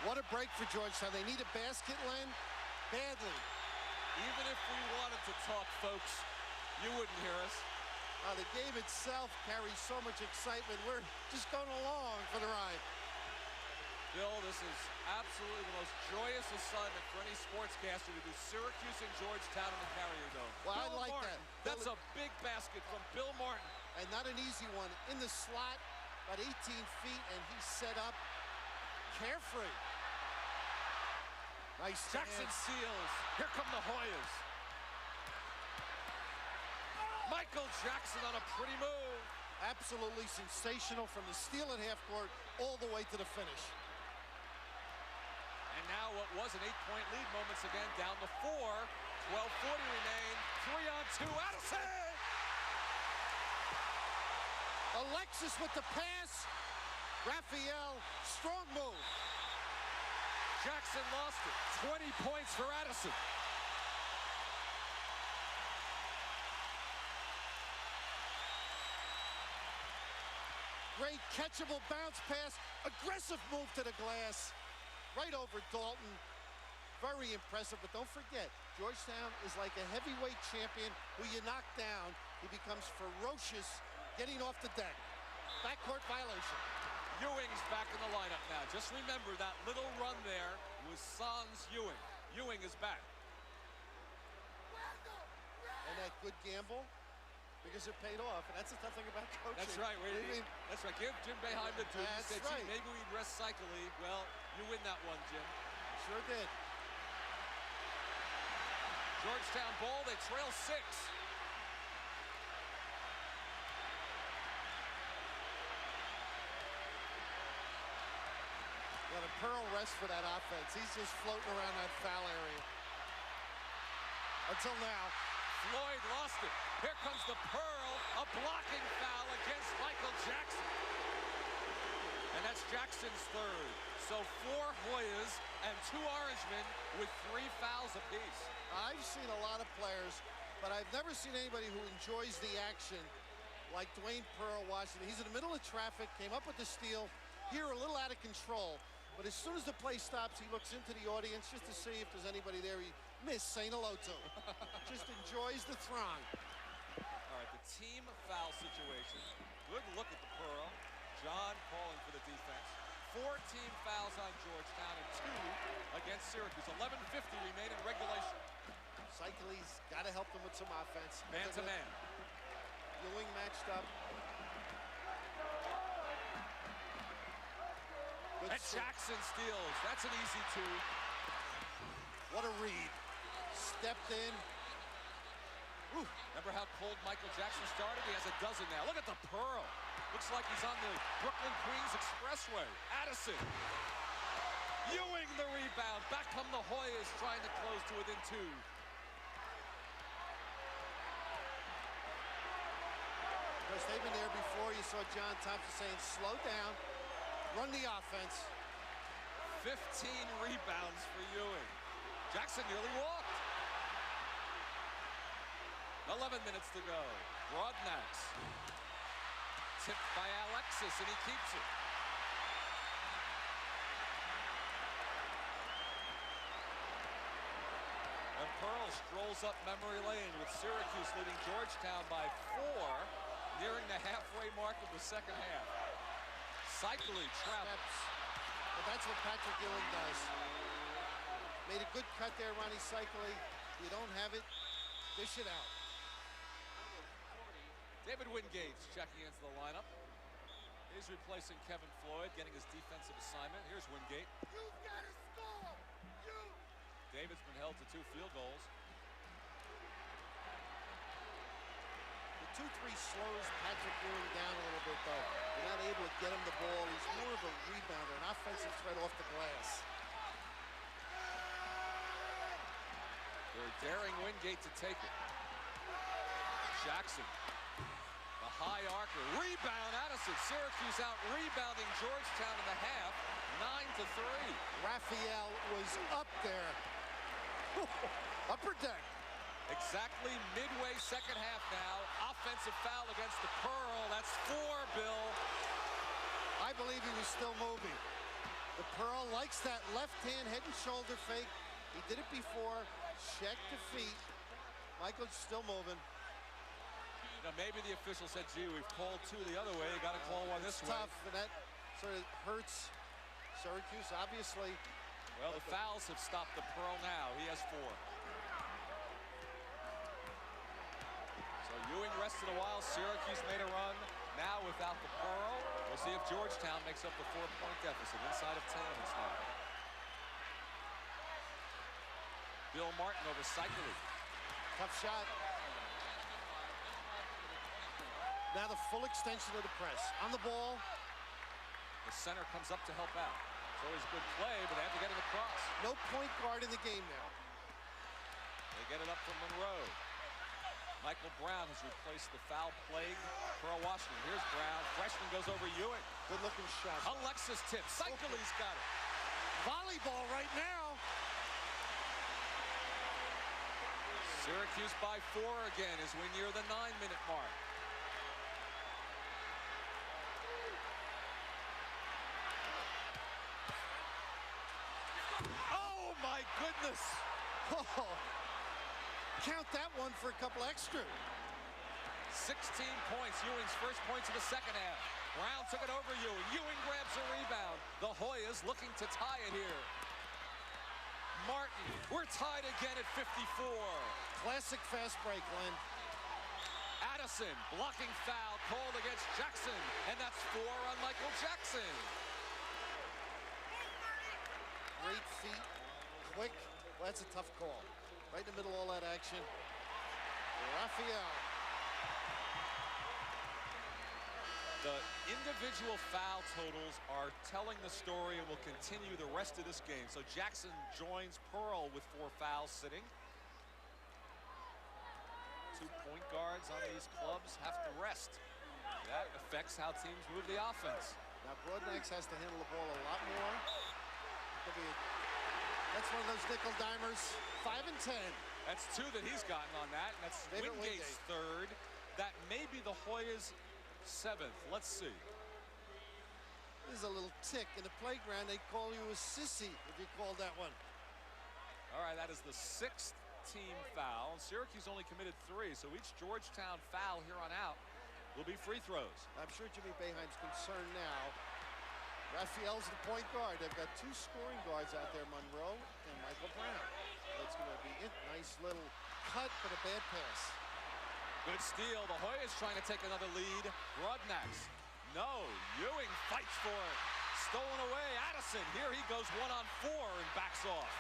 What a break for Georgetown. They need a basket, Len, badly. Even if we wanted to talk, folks, you wouldn't hear us. The game itself carries so much excitement. We're just going along for the ride. Bill, this is absolutely the most joyous assignment for any sportscaster to do Syracuse and Georgetown in the Carrier Dome. Well, Bill I like Martin. that. That's a big basket from Bill Martin. And not an easy one. In the slot, about 18 feet, and he's set up carefree. Nice Jackson seals. Here come the Hoyas. Michael Jackson on a pretty move. Absolutely sensational from the steal at half court all the way to the finish. And now what was an 8-point lead moments again down to 4. 12:40 remain. 3-on-2. Addison! Alexis with the pass. Raphael, strong move. Jackson lost it. 20 points for Addison. Great catchable bounce pass. Aggressive move to the glass. Right over Dalton. Very impressive, but don't forget, Georgetown is like a heavyweight champion who you knock down. He becomes ferocious getting off the deck. Backcourt violation. Ewing's back in the lineup now. Just remember that little run there was Sans Ewing. Ewing is back. And that good gamble, because it paid off. And that's the tough thing about coaching. That's right. That's right. Give Jim Boeheim the dude. That's He said, right. Gee, maybe we'd rest Cycli. Well, you win that one, Jim. Sure did. Georgetown ball. They trail 6. Got a Pearl rest for that offense. He's just floating around that foul area. Until now. Floyd lost it. Here comes the Pearl. A blocking foul against Michael Jackson. And that's Jackson's 3rd. So 4 Hoyas and 2 Orangemen with 3 fouls apiece. I've seen a lot of players, but I've never seen anybody who enjoys the action like Dwayne Pearl Washington. He's in the middle of traffic, came up with the steal, here a little out of control. But as soon as the play stops, he looks into the audience just to see if there's anybody there he missed saying hello to. Just enjoys the throng. All right, the team foul situation. Good look at the Pearl. John calling for the defense. 4 team fouls on Georgetown and 2 against Syracuse. 11:50 remain in regulation. Cycles got to help them with some offense. Man-to-man. Ewing matched up. And Jackson steals. That's an easy 2. What a read. Stepped in. Ooh. Remember how cold Michael Jackson started? He has a dozen now. Look at the Pearl. Looks like he's on the Brooklyn-Queens Expressway. Addison. Ewing the rebound. Back come the Hoyas trying to close to within 2. Because they've been there before. You saw John Thompson saying, slow down, run the offense. 15 rebounds for Ewing. Jackson nearly walked. 11 minutes to go. Broadnax. Tipped by Alexis, and he keeps it. And Pearl strolls up memory lane with Syracuse leading Georgetown by 4, nearing the halfway mark of the second half. Cycling travels. But that's what Patrick Ewing does. Made a good cut there, Ronnie Cycling. You don't have it, dish it out. David Wingate's checking into the lineup. He's replacing Kevin Floyd, getting his defensive assignment. Here's Wingate. You've got to score! David's been held to 2 field goals. The 2-3 slows Patrick Ewing down a little bit, though. You're not able to get him the ball. He's more of a rebounder, an offensive threat off the glass. They're daring Wingate to take it. Jackson. The high archer. Rebound, Addison. Syracuse out rebounding Georgetown in the half. 9-3. Raphael was up there. Upper deck. Exactly midway second half now. Offensive foul against the Pearl. That's 4, Bill. I believe he was still moving. The Pearl likes that left hand head and shoulder fake. He did it before. Check the feet. Michael's still moving. Now maybe the official said, gee, we've called 2 the other way. You got to call 1 this way. Tough, and that sort of hurts Syracuse, obviously. Well, the fouls have stopped the Pearl now. He has 4. So Ewing rested a while. Syracuse made a run. Now without the Pearl, we'll see if Georgetown makes up the 4-point deficit inside of 10 minutes now. Bill Martin over Cycling. Tough shot. Now the full extension of the press. On the ball. The center comes up to help out. It's always a good play, but they have to get it across. No point guard in the game now. They get it up from Monroe. Michael Brown has replaced the foul-plagued Pearl Washington. Here's Brown. Freshman goes over Ewing. Good-looking shot. Alexis tip. Cycle's got it. Volleyball right now. Syracuse by 4 again as we near the 9-minute mark. Oh, my goodness. Oh, count that one for a couple extra. 16 points. Ewing's first points of the second half. Brown took it over Ewing. Ewing grabs a rebound. The Hoyas looking to tie it here. Martin, we're tied again at 54. Classic fast break, Len. Addison, blocking foul called against Jackson, and that's 4 on Michael Jackson. Great feet, quick. Well, that's a tough call. Right in the middle of all that action. Raphael. The individual foul totals are telling the story and will continue the rest of this game. So Jackson joins Pearl with 4 fouls sitting. 2 point guards on these clubs have to rest. That affects how teams move the offense. Now Broadnax has to handle the ball a lot more. That's one of those nickel dimers. 5 and 10. That's 2 that he's gotten on that. And that's Wingate's 3rd. That may be the Hoyas' 7th. Let's see. There's a little tick in the playground. They call you a sissy if you call that one. All right, that is the 6th team foul. Syracuse only committed 3, so each Georgetown foul here on out will be free throws. I'm sure Jimmy Boeheim's concerned now. Raphael's the point guard. They've got 2 scoring guards out there, Monroe and Michael Brown. That's going to be it. Nice little cut, but a bad pass. Good steal. The Hoyas trying to take another lead. Brudnax. No. Ewing fights for it. Stolen away. Addison. Here he goes 1-on-4 and backs off.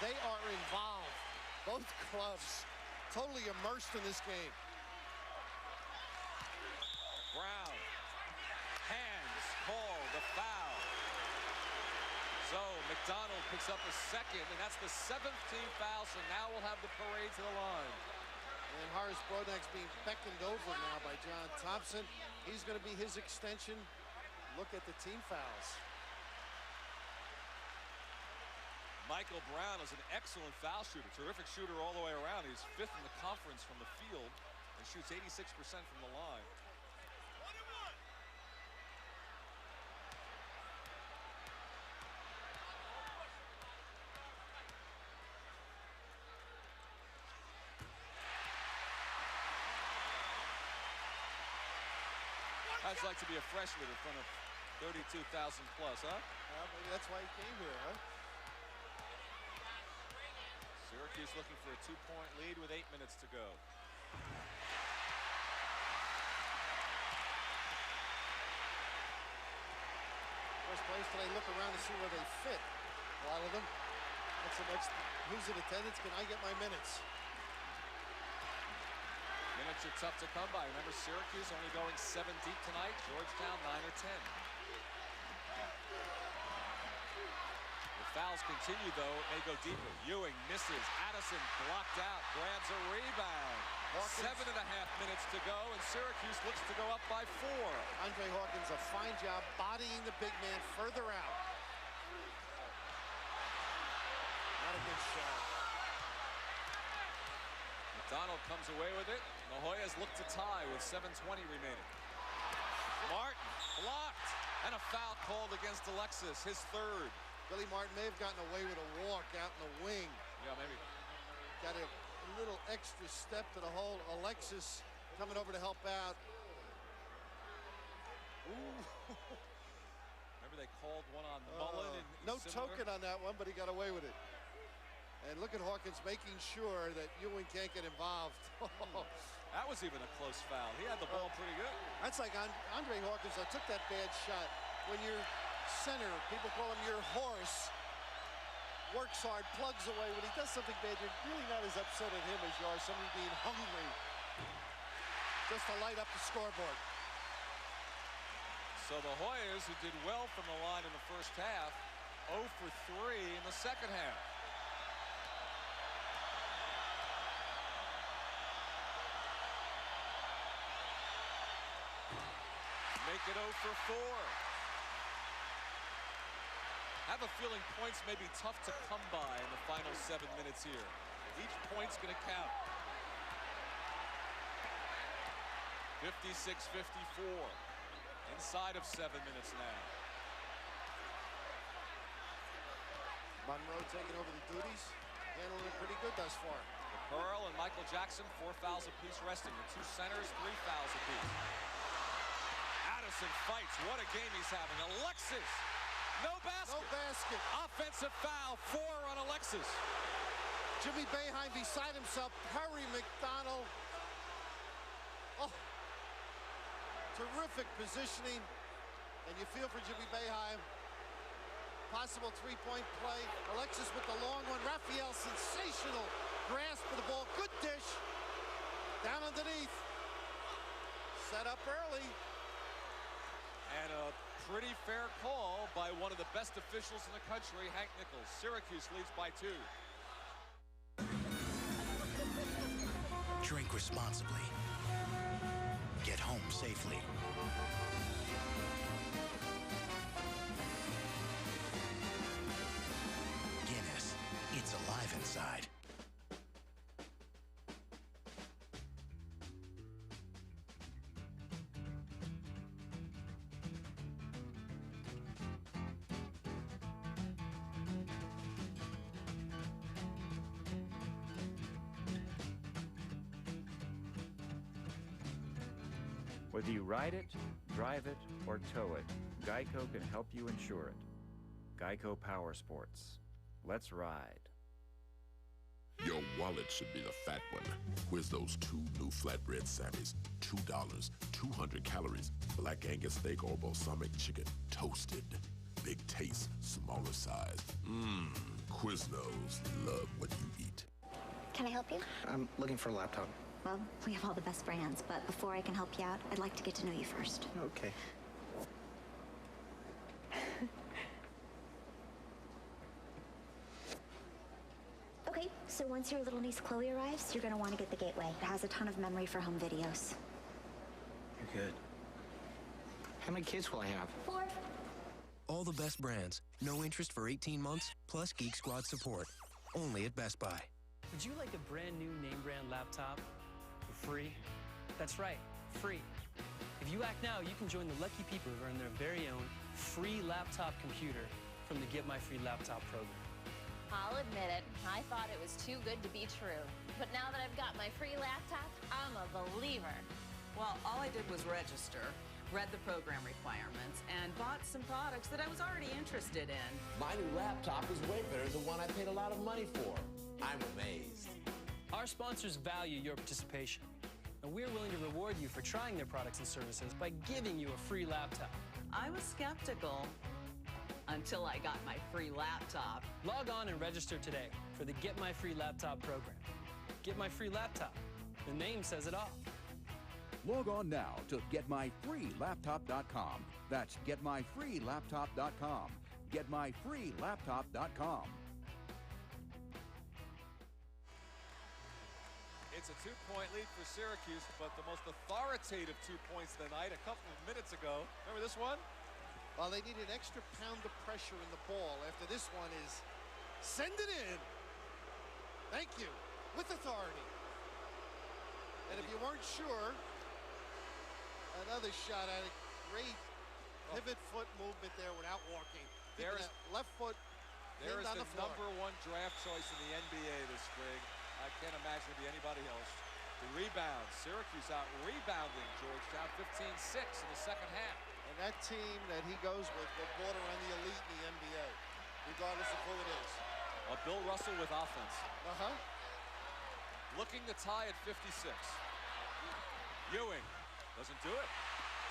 They are involved. Both clubs totally immersed in this game. Brown. Hands call the foul. So McDonald picks up a 2nd, and that's the 7th team foul, so now we'll have the parade to the line. And Horace Brudnax being beckoned over now by John Thompson. He's going to be his extension. Look at the team fouls. Michael Brown is an excellent foul shooter, terrific shooter all the way around. He's 5th in the conference from the field and shoots 86% from the line. How'd you like to be a freshman in front of 32,000 plus, huh? Maybe that's why he came here, huh? Syracuse looking for a 2-point lead with 8 minutes to go. First place today, look around to see where they fit. A lot of them. That's the next. Who's in attendance? Can I get my minutes? Minutes are tough to come by. Remember, Syracuse only going 7 deep tonight. Georgetown 9 or 10. Fouls continue, though. It may go deeper. Ewing misses. Addison blocked out. Grabs a rebound. Hawkins. 7.5 minutes to go, and Syracuse looks to go up by 4. Andre Hawkins, a fine job bodying the big man further out. Not a good shot. McDonald comes away with it. The Hoyas look to tie with 7:20 remaining. Martin blocked, and a foul called against Alexis, his 3rd. Billy Martin may have gotten away with a walk out in the wing. Yeah, maybe. Got a little extra step to the hole. Alexis coming over to help out. Ooh. Remember they called one on Mullen. And no token on that one, but he got away with it. And look at Hawkins making sure that Ewing can't get involved. That was even a close foul. He had the ball pretty good. That's like Andre Hawkins that took that bad shot. When you're center, people call him your horse, works hard, plugs away. When he does something bad, you're really not as upset at him as you are somebody being hungry just to light up the scoreboard. So the Hoyas, who did well from the line in the first half, 0 for 3 in the second half. Make it 0 for 4. I have a feeling points may be tough to come by in the final 7 minutes here. Each point's going to count. 56-54. Inside of 7 minutes now. Monroe taking over the duties. Handling it pretty good thus far. Pearl and Michael Jackson, 4 fouls apiece resting. The 2 centers, 3 fouls apiece. Addison fights. What a game he's having. Alexis. No basket. No basket. Offensive foul. 4 on Alexis. Jimmy Boeheim beside himself. Perry McDonald. Oh, terrific positioning. And you feel for Jimmy Boeheim. Possible 3-point play. Alexis with the long one. Raphael, sensational grasp of the ball. Good dish. Down underneath. Set up early. And a pretty fair call by one of the best officials in the country, Hank Nichols. Syracuse leads by 2. Drink responsibly. Get home safely. Guinness. It's alive inside. Whether you ride it, drive it, or tow it, Geico can help you insure it. Geico Power Sports. Let's ride. Your wallet should be the fat one. Where's those 2 new flatbread Sammys? $2, 200 calories. Black Angus steak or balsamic chicken, toasted. Big taste, smaller size. Quiznos love what you eat. Can I help you? I'm looking for a laptop. Well, we have all the best brands, but before I can help you out, I'd like to get to know you first. Okay. Okay, so once your little niece Chloe arrives, you're going to want to get the Gateway. It has a ton of memory for home videos. You're good. How many kids will I have? 4. All the best brands. No interest for 18 months, plus Geek Squad support. Only at Best Buy. Would you like a brand new name brand laptop for free? That's right, free. If you act now, you can join the lucky people who earn their very own free laptop computer from the Get My Free Laptop program. I'll admit it, I thought it was too good to be true. But now that I've got my free laptop, I'm a believer. Well, all I did was register, read the program requirements, and bought some products that I was already interested in. My new laptop is way better than the one I paid a lot of money for. I'm amazed. Our sponsors value your participation, and we're willing to reward you for trying their products and services by giving you a free laptop. I was skeptical until I got my free laptop. Log on and register today for the Get My Free Laptop program. Get My Free Laptop. The name says it all. Log on now to GetMyFreeLaptop.com. That's GetMyFreeLaptop.com. GetMyFreeLaptop.com. It's a 2-point lead for Syracuse, but the most authoritative 2 points tonight a couple of minutes ago. Remember this one? Well, they need an extra pound of pressure in the ball after this one is send it in. Thank you. With authority. And if you weren't sure, another shot at it. Great pivot foot movement there without walking. There's left foot. There is on the the floor. #1 draft choice in the NBA this spring. I can't imagine it be anybody else. The rebound. Syracuse out rebounding Georgetown 15-6 in the second half. And that team that he goes with will border on the elite in the NBA, regardless of who it is. Bill Russell with offense. Uh-huh. Looking to tie at 56. Ewing doesn't do it.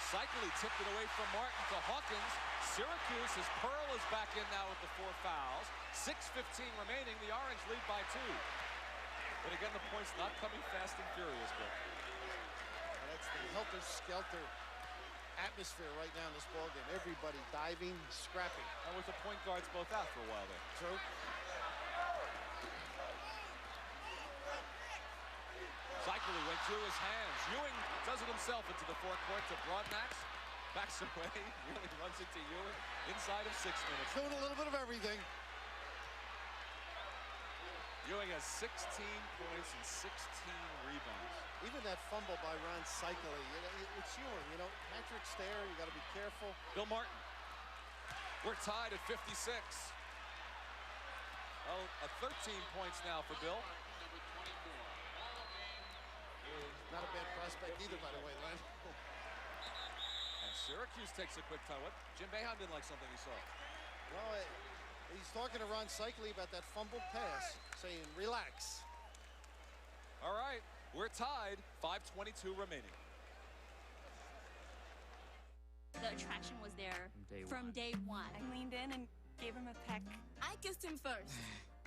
Cycling tipped it away from Martin to Hawkins. Syracuse, his Pearl is back in now with the 4 fouls. 6:15 remaining. The Orange lead by 2. But again, the points not coming fast and furious, Bill. And that's the helter-skelter atmosphere right now in this ballgame. Everybody diving, scrapping. And with the point guards both out for a while there. True. Cycling went through his hands. Ewing does it himself into the forecourt to Broadnax. Backs away, really runs into Ewing inside of 6 minutes. Doing a little bit of everything. Ewing has 16 points and 16 rebounds. Even that fumble by Ron Cycling, it's Ewing. Patrick's there. You got to be careful. Bill Martin. We're tied at 56. Well, 13 points now for Bill. Not a bad prospect either, by the way, Len. And Syracuse takes a quick time. What? Jim Boeheim didn't like something he saw. Well, he's talking to Ron Cycling about that fumbled pass, saying, relax. All right, we're tied. 5:22 remaining. The attraction was there from day one. I leaned in and gave him a peck. I kissed him first.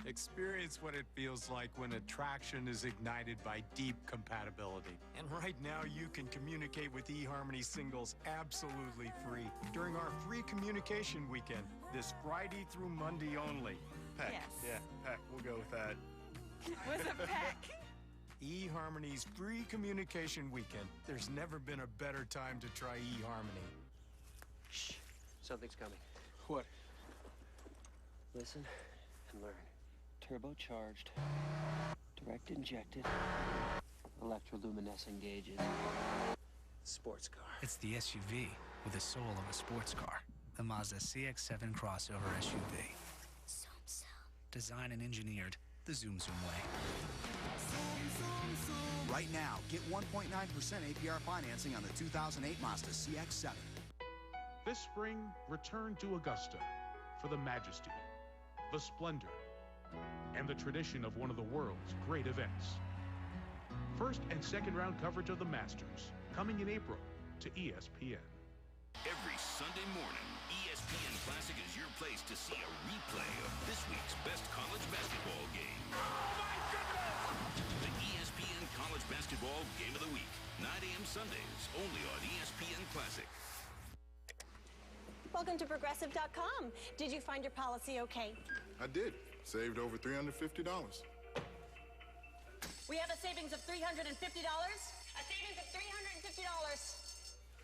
Experience what it feels like when attraction is ignited by deep compatibility. And right now, you can communicate with eHarmony singles absolutely free during our free communication weekend this Friday through Monday only. Peck. Yes. Yeah, Peck. We'll go with that. What's a peck? eHarmony's free communication weekend. There's never been a better time to try eHarmony. Shh. Something's coming. What? Listen and learn. Turbocharged, direct injected, electroluminescent gauges. Sports car. It's the SUV with the soul of a sports car. The Mazda CX-7 crossover SUV. Designed and engineered the Zoom Zoom way. Right now, get 1.9% APR financing on the 2008 Mazda CX-7. This spring, return to Augusta for the majesty, the splendor, and the tradition of one of the world's great events. First and second round coverage of the Masters, coming in April to ESPN. Every Sunday morning, ESPN Classic is your place to see a replay of this week's best college basketball game. Oh, my goodness! The ESPN College Basketball Game of the Week, 9 a.m. Sundays, only on ESPN Classic. Welcome to Progressive.com. Did you find your policy okay? I did. Saved over $350. We have a savings of $350. A savings of $350.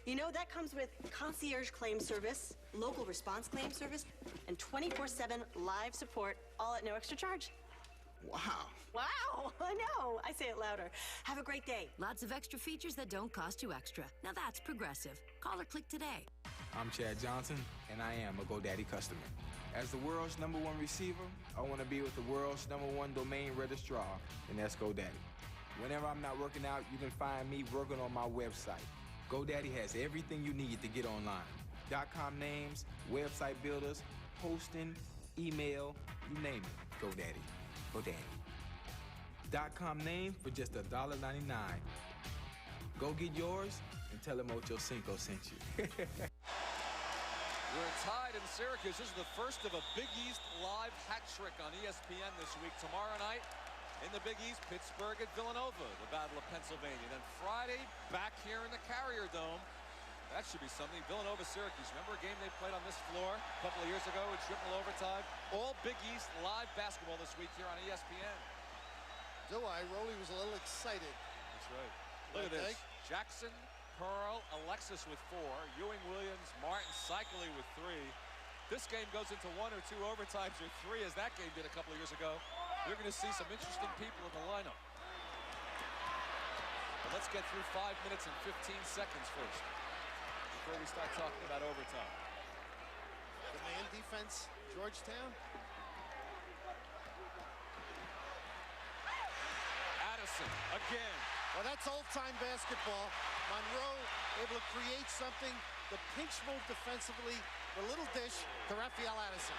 You know, that comes with concierge claim service, local response claim service, and 24/7 live support, all at no extra charge. Wow. Wow, I know. I say it louder. Have a great day. Lots of extra features that don't cost you extra. Now that's Progressive. Call or click today. I'm Chad Johnson, and I am a GoDaddy customer. As the world's #1 receiver, I want to be with the world's #1 domain registrar, and that's GoDaddy. Whenever I'm not working out, you can find me working on my website. GoDaddy has everything you need to get online. .com names, website builders, hosting, email, you name it. GoDaddy. GoDaddy. .com name for just $1.99. Go get yours and tell them Ocho Cinco sent you. We're tied in Syracuse. This is the first of a Big East live hat trick on ESPN this week. Tomorrow night in the Big East, Pittsburgh at Villanova, the Battle of Pennsylvania. Then Friday, back here in the Carrier Dome. That should be something. Villanova, Syracuse. Remember a game they played on this floor a couple of years ago in triple overtime? All Big East live basketball this week here on ESPN. Do I? Rowley was a little excited. That's right. Look at this. Jackson, Pearl, Alexis with 4, Ewing, Williams, Martin, Cycli with 3. This game goes into 1 or 2 overtimes or 3, as that game did a couple of years ago. We're going to see some interesting people in the lineup. But let's get through 5 minutes and 15 seconds first before we start talking about overtime. The man defense, Georgetown. Addison again. Well, that's old-time basketball. Monroe able to create something. The pinch move defensively. The little dish to Raphael Addison.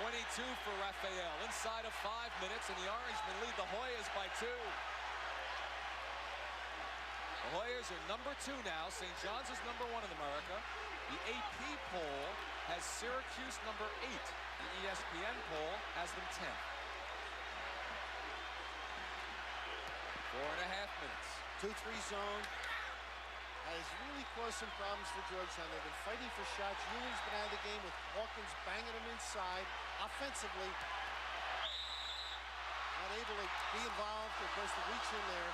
22 for Raphael inside of 5 minutes, and the Orangemen lead the Hoyas by 2. The Hoyas are number 2 now. St. John's is number 1 in America. The AP poll has Syracuse number 8. The ESPN poll has them 10. 4.5 minutes. 2-3 zone has really caused some problems for Georgetown. They've been fighting for shots. Ewing's been out of the game with Hawkins banging them inside. Offensively, not able to be involved. Of course, the reach in there.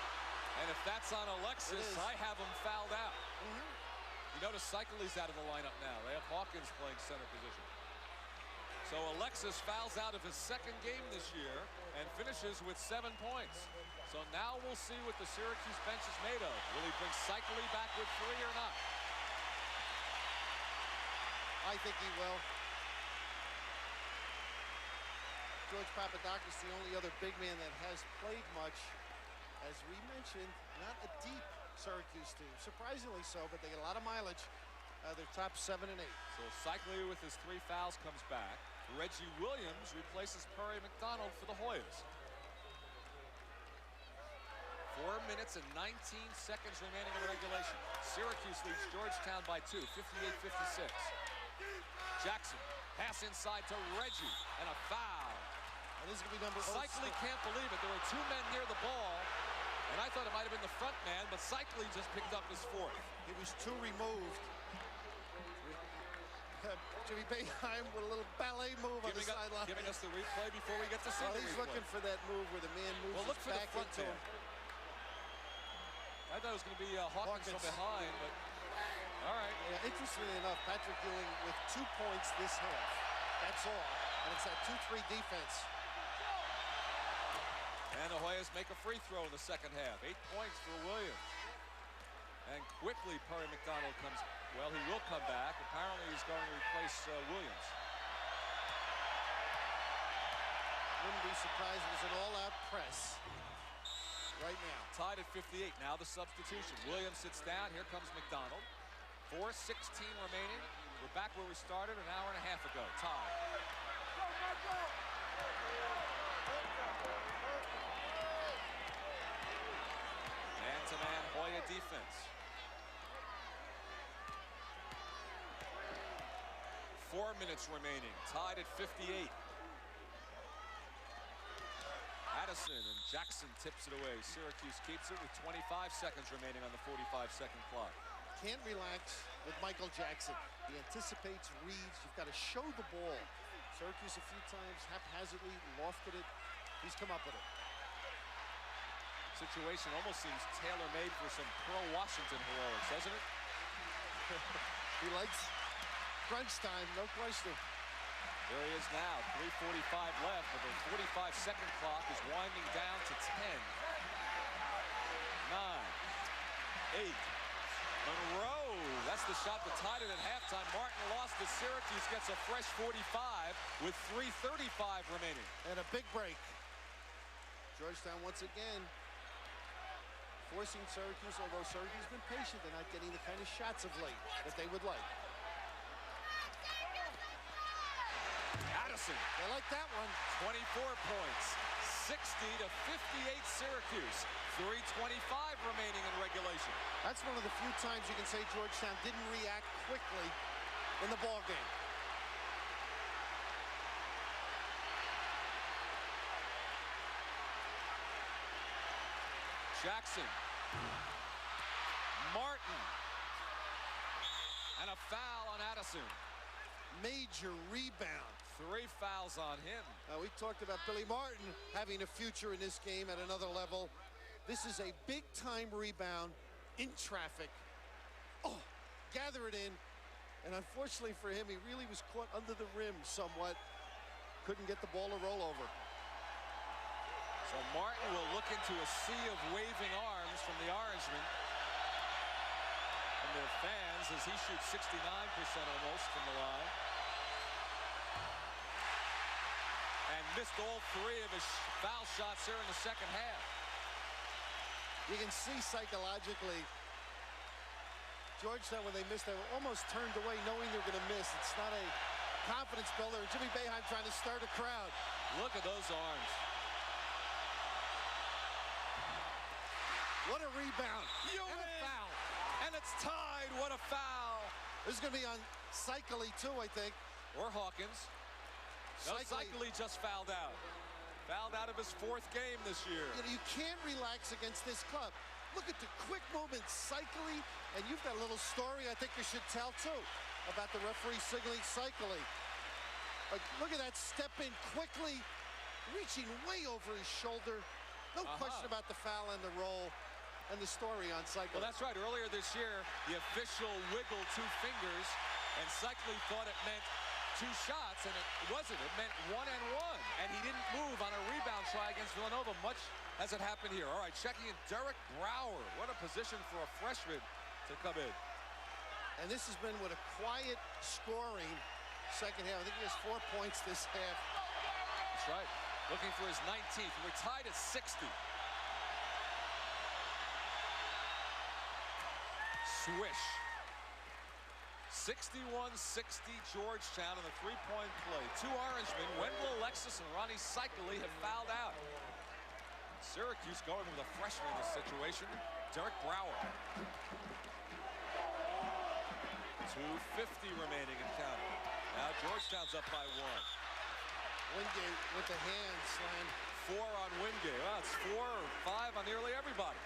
And if that's on Alexis, I have him fouled out. You notice Cycli's out of the lineup now. They have Hawkins playing center position. So Alexis fouls out of his 2nd game this year and finishes with 7 points. So now we'll see what the Syracuse bench is made of. Will he bring Cycli back with 3 or not? I think he will. George Papadakis, the only other big man that has played much. As we mentioned, not a deep Syracuse team. Surprisingly so, but they get a lot of mileage. They're top 7 and 8. So Cycli with his 3 fouls comes back. Reggie Williams replaces Perry McDonald for the Hoyas. 4 minutes and 19 seconds remaining in regulation. Syracuse leads Georgetown by 2, 58-56. Jackson, pass inside to Reggie, and a foul. And this is going to be number 6. Cycli can't believe it. There were 2 men near the ball, and I thought it might have been the front man, but Cycli just picked up his 4th. He was 2 removed. Jimmy Boeheim with a little ballet move on the sideline. Giving us the replay before we get to see the he's replay. Looking for that move where the man moves look for back the front into him. I thought it was going to be Hawkins from behind, but all right. Yeah, interestingly enough, Patrick Ewing with 2 points this half. That's all. And it's that 2-3 defense. And the Hoyas make a free throw in the 2nd half. 8 points for Williams. And quickly Perry McDonald comes. Well, he will come back. Apparently he's going to replace Williams. Wouldn't be surprised if it was an all-out press. right now. Tied at 58. Now the substitution. Williams sits down. Here comes McDonald. 4:16 remaining. We're back where we started an hour and a half ago. Tied. Man-to-man Hoya defense. 4 minutes remaining. Tied at 58. Addison and Jackson tips it away. Syracuse keeps it with 25 seconds remaining on the 45-second clock. Can't relax with Michael Jackson. He anticipates reads. You've got to show the ball. Syracuse a few times haphazardly lofted it. He's come up with it. Situation almost seems tailor-made for some pro-Washington heroics, doesn't it? He likes crunch time, no question. There he is now, 3:45 left, but the 45-second clock is winding down to 10. 9, 8. Monroe, that's the shot that tied it at halftime. Martin lost to Syracuse, gets a fresh 45 with 3:35 remaining. And a big break. Georgetown once again forcing Syracuse, although Syracuse has been patient. They're not getting the kind of shots of late that they would like. Addison. They like that one. 24 points. 60 to 58 Syracuse. 3:25 remaining in regulation. That's one of the few times you can say Georgetown didn't react quickly in the ball game. Jackson. Martin. And a foul on Addison. Major rebound. 3 fouls on him. Now, we talked about Billy Martin having a future in this game at another level. This is a big-time rebound in traffic. Oh, gather it in. And unfortunately for him, he really was caught under the rim somewhat. Couldn't get the ball to roll over. So Martin will look into a sea of waving arms from the Orangemen. From their fans as he shoots 69% almost from the line. And missed all 3 of his foul shots here in the second half. You can see psychologically, Georgetown, when they missed, they were almost turned away knowing they were going to miss. It's not a confidence builder. Jimmy Boeheim trying to stir the crowd. Look at those arms. What a rebound. And a foul. And it's tied. What a foul. This is going to be on Cycli, too, I think. Or Hawkins. No, Cycli just fouled out. Fouled out of his 4th game this year. You can't relax against this club. Look at the quick movement, Cycli, and you've got a little story I think you should tell, too, about the referee signaling Cycli. Look at that step in quickly, reaching way over his shoulder. No question about the foul and the roll and the story on Cycli. Well, that's right. Earlier this year, the official wiggled 2 fingers, and Cycli thought it meant 2 shots, and it wasn't. It meant 1 and 1, and he didn't move on a rebound try against Villanova, much as it happened here. All right, checking in Derek Brower. What a position for a freshman to come in. And this has been with a quiet scoring second half. I think he has 4 points this half. That's right. Looking for his 19th. We're tied at 60. Swish. 61-60 Georgetown in the 3-point play. 2 Orangemen, Wendell Alexis and Ronnie Cycli, have fouled out. Syracuse going with a freshman in this situation, Derek Brower. 2:50 remaining in counting. Now Georgetown's up by 1. Wingate with the hand slam. 4 on Wingate. Well, it's 4 or 5 on nearly everybody.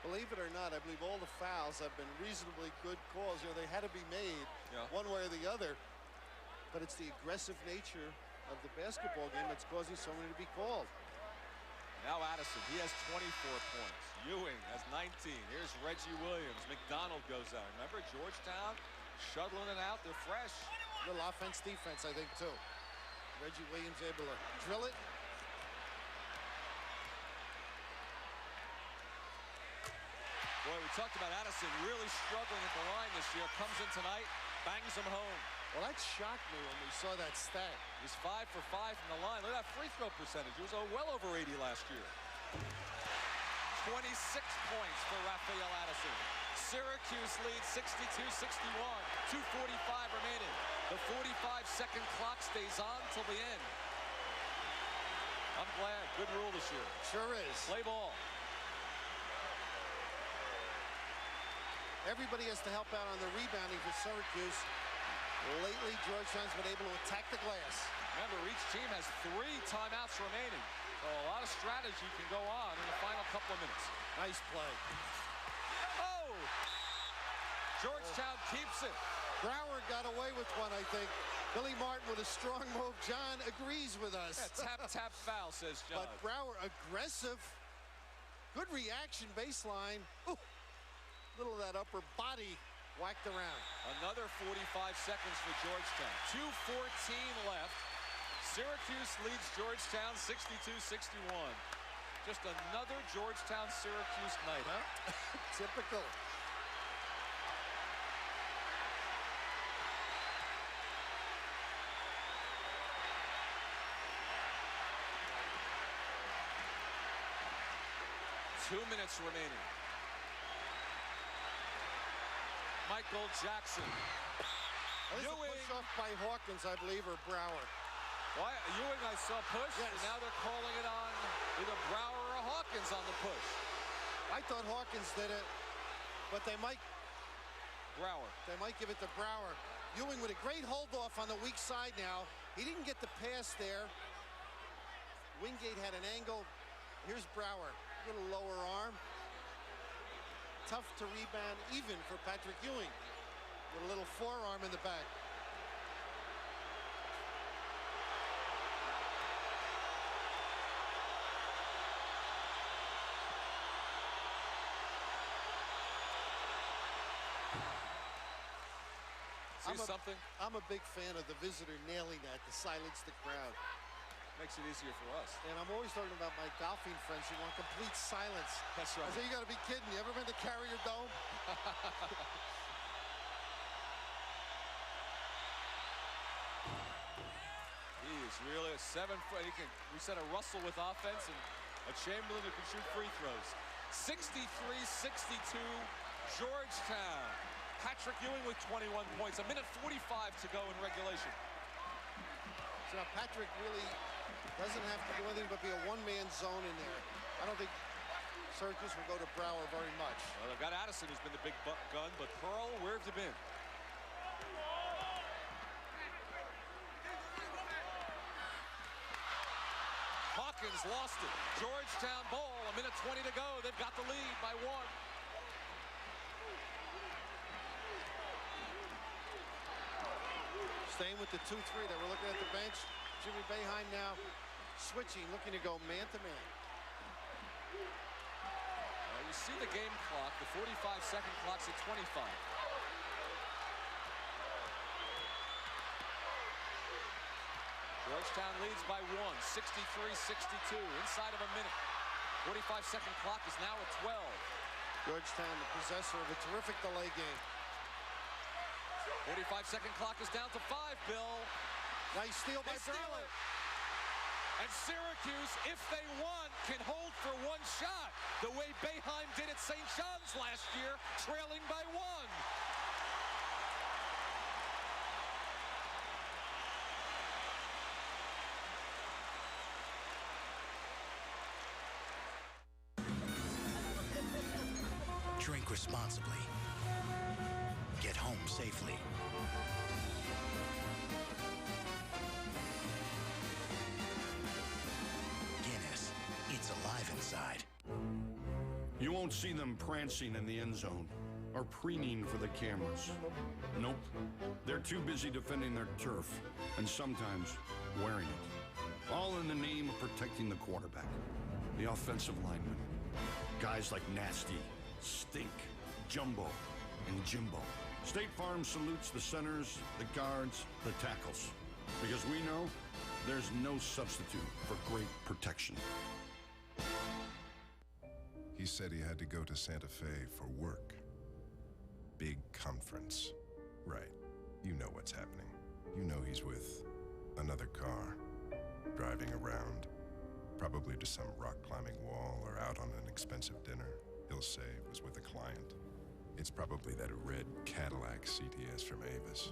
Believe it or not, I believe all the fouls have been reasonably good calls. You know, they had to be made one way or the other. But it's the aggressive nature of the basketball game that's causing so many to be called. Now Addison, he has 24 points. Ewing has 19. Here's Reggie Williams. McDonald goes out. Remember, Georgetown shuttling it out. They're fresh. A little offense, defense, I think, too. Reggie Williams able to drill it. Boy, we talked about Addison really struggling at the line this year. Comes in tonight, bangs them home. Well, that shocked me when we saw that stat. He's 5 for 5 from the line. Look at that free throw percentage. It was well over 80 last year. 26 points for Raphael Addison. Syracuse leads 62-61. 2:45 remaining. The 45-second clock stays on till the end. I'm glad. Good rule this year. Sure is. Play ball. Everybody has to help out on the rebounding for Syracuse. Lately, Georgetown's been able to attack the glass. Remember, each team has 3 timeouts remaining. So a lot of strategy can go on in the final couple of minutes. Nice play. Oh! Georgetown keeps it. Brower got away with one, I think. Billy Martin with a strong move. John agrees with us. Yeah, tap, tap, foul, says John. But Brower aggressive. Good reaction baseline. Ooh. Little of that upper body whacked around. Another 45 seconds for Georgetown. 2:14 left. Syracuse leads Georgetown 62-61. Just another Georgetown-Syracuse night, huh? Typical. Two minutes remaining. Michael Jackson. This is a push off by Hawkins, I believe, or Brower. Why, Ewing, I saw push, yes. And now they're calling it on either Brower or Hawkins on the push. I thought Hawkins did it, but they might give it to Brower. Ewing with a great hold off on the weak side now. He didn't get the pass there. Wingate had an angle. Here's Brower, a little lower arm. Tough to rebound even for Patrick Ewing with a little forearm in the back. I'm a big fan of the visitor nailing that to silence the crowd. Makes it easier for us. And I'm always talking about my golfing friends who want complete silence. That's right. I say, you got to be kidding. You ever been to Carrier Dome? He is really a 7-foot. We said a Russell with offense and a Chamberlain who can shoot free throws. 63-62, Georgetown. Patrick Ewing with 21 points. 1:45 to go in regulation. So now Patrick really doesn't have to do anything but be a one-man zone in there. I don't think Syracuse will go to Brower very much. Well, they've got Addison, who's been the big gun, but Pearl, where have you been? Hawkins lost it. Georgetown ball, 1:20 to go. They've got the lead by 1. Staying with the 2-3 that we're looking at the bench. Jimmy Boeheim now switching, looking to go man-to-man. You see the game clock. The 45-second clock's at 25. Georgetown leads by 1, 63-62, inside of a minute. 45-second clock is now at 12. Georgetown, the possessor of a terrific delay game. 45-second clock is down to 5, Bill. Nice steal by Brower. And Syracuse, if they want, can hold for 1 shot, the way Boeheim did at St. John's last year, trailing by 1. Drink responsibly. Get home safely. Guinness. It's alive inside. You won't see them prancing in the end zone or preening for the cameras. Nope. They're too busy defending their turf and sometimes wearing it. All in the name of protecting the quarterback, the offensive lineman. Guys like Nasty, Stink, Jumbo, and Jimbo. State Farm salutes the centers, the guards, the tackles. Because we know there's no substitute for great protection. He said he had to go to Santa Fe for work. Big conference. Right. You know what's happening. You know he's with another car, driving around, probably to some rock-climbing wall or out on an expensive dinner. He'll say it was with a client. It's probably that red Cadillac CTS from Avis.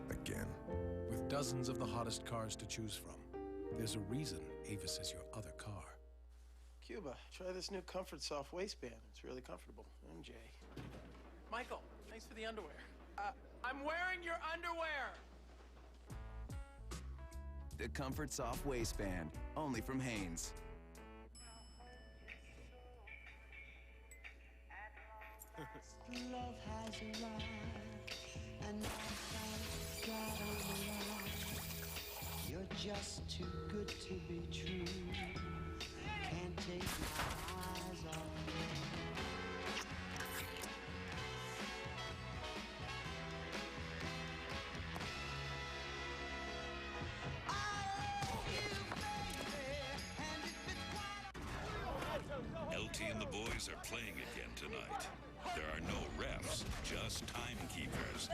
Again. With dozens of the hottest cars to choose from, there's a reason Avis is your other car. Cuba, try this new Comfort Soft waistband. It's really comfortable. MJ. Michael, thanks for the underwear. I'm wearing your underwear! The Comfort Soft waistband, only from Hanes. Love has arrived, and I got on the line. You're just too good to be true. Can't take my eyes off you. LT and the boys are playing again tonight. There are no refs, just timekeepers.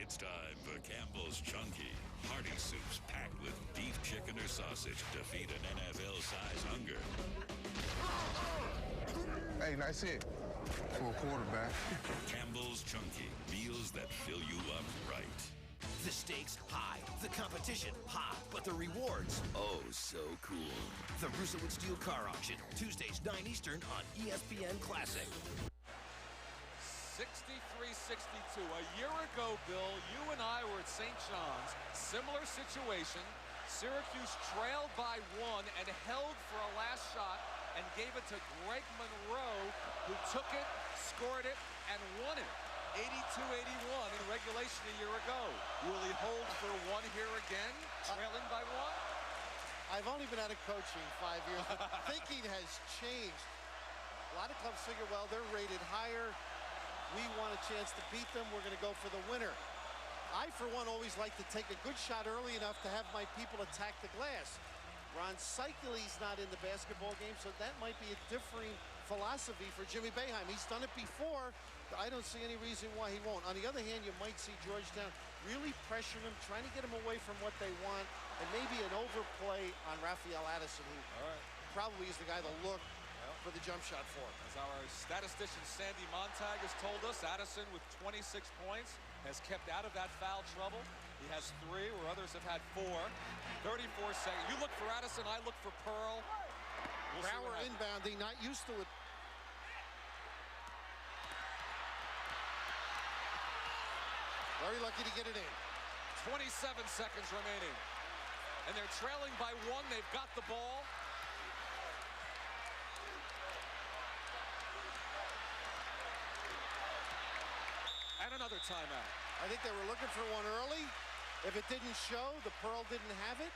It's time for Campbell's Chunky. Hearty soups packed with beef, chicken, or sausage to feed an NFL-size hunger. Hey, nice hit for a quarterback. Campbell's Chunky. Meals that fill you up right. The stakes high, the competition high, but the rewards, oh so cool. The Russellwood Steel Car Auction, Tuesdays 9 Eastern on ESPN Classic. 63-62. A year ago, Bill, you and I were at St. John's. Similar situation. Syracuse trailed by 1 and held for a last shot and gave it to Greg Monroe, who took it, scored it, and won it. 82-81 in regulation a year ago. Will he hold for 1 here again, trailing by 1? I've only been out of coaching 5 years. The thinking has changed. A lot of clubs figure, well, they're rated higher. We want a chance to beat them. We're going to go for the winner. I, for one, always like to take a good shot early enough to have my people attack the glass. Ron Seikaly's not in the basketball game, so that might be a differing philosophy for Jimmy Boeheim. He's done it before. I don't see any reason why he won't. On the other hand, you might see Georgetown really pressuring him, trying to get him away from what they want, and maybe an overplay on Raphael Addison, who probably is the guy to look for the jump shot for. As our statistician Sandy Montag has told us, Addison with 26 points has kept out of that foul trouble. He has 3, where others have had 4. 34 seconds. You look for Addison, I look for Pearl. Brower inbounding, not used to it. Very lucky to get it in. 27 seconds remaining. And they're trailing by 1. They've got the ball. And another timeout. I think they were looking for one early. If it didn't show, the Pearl didn't have it.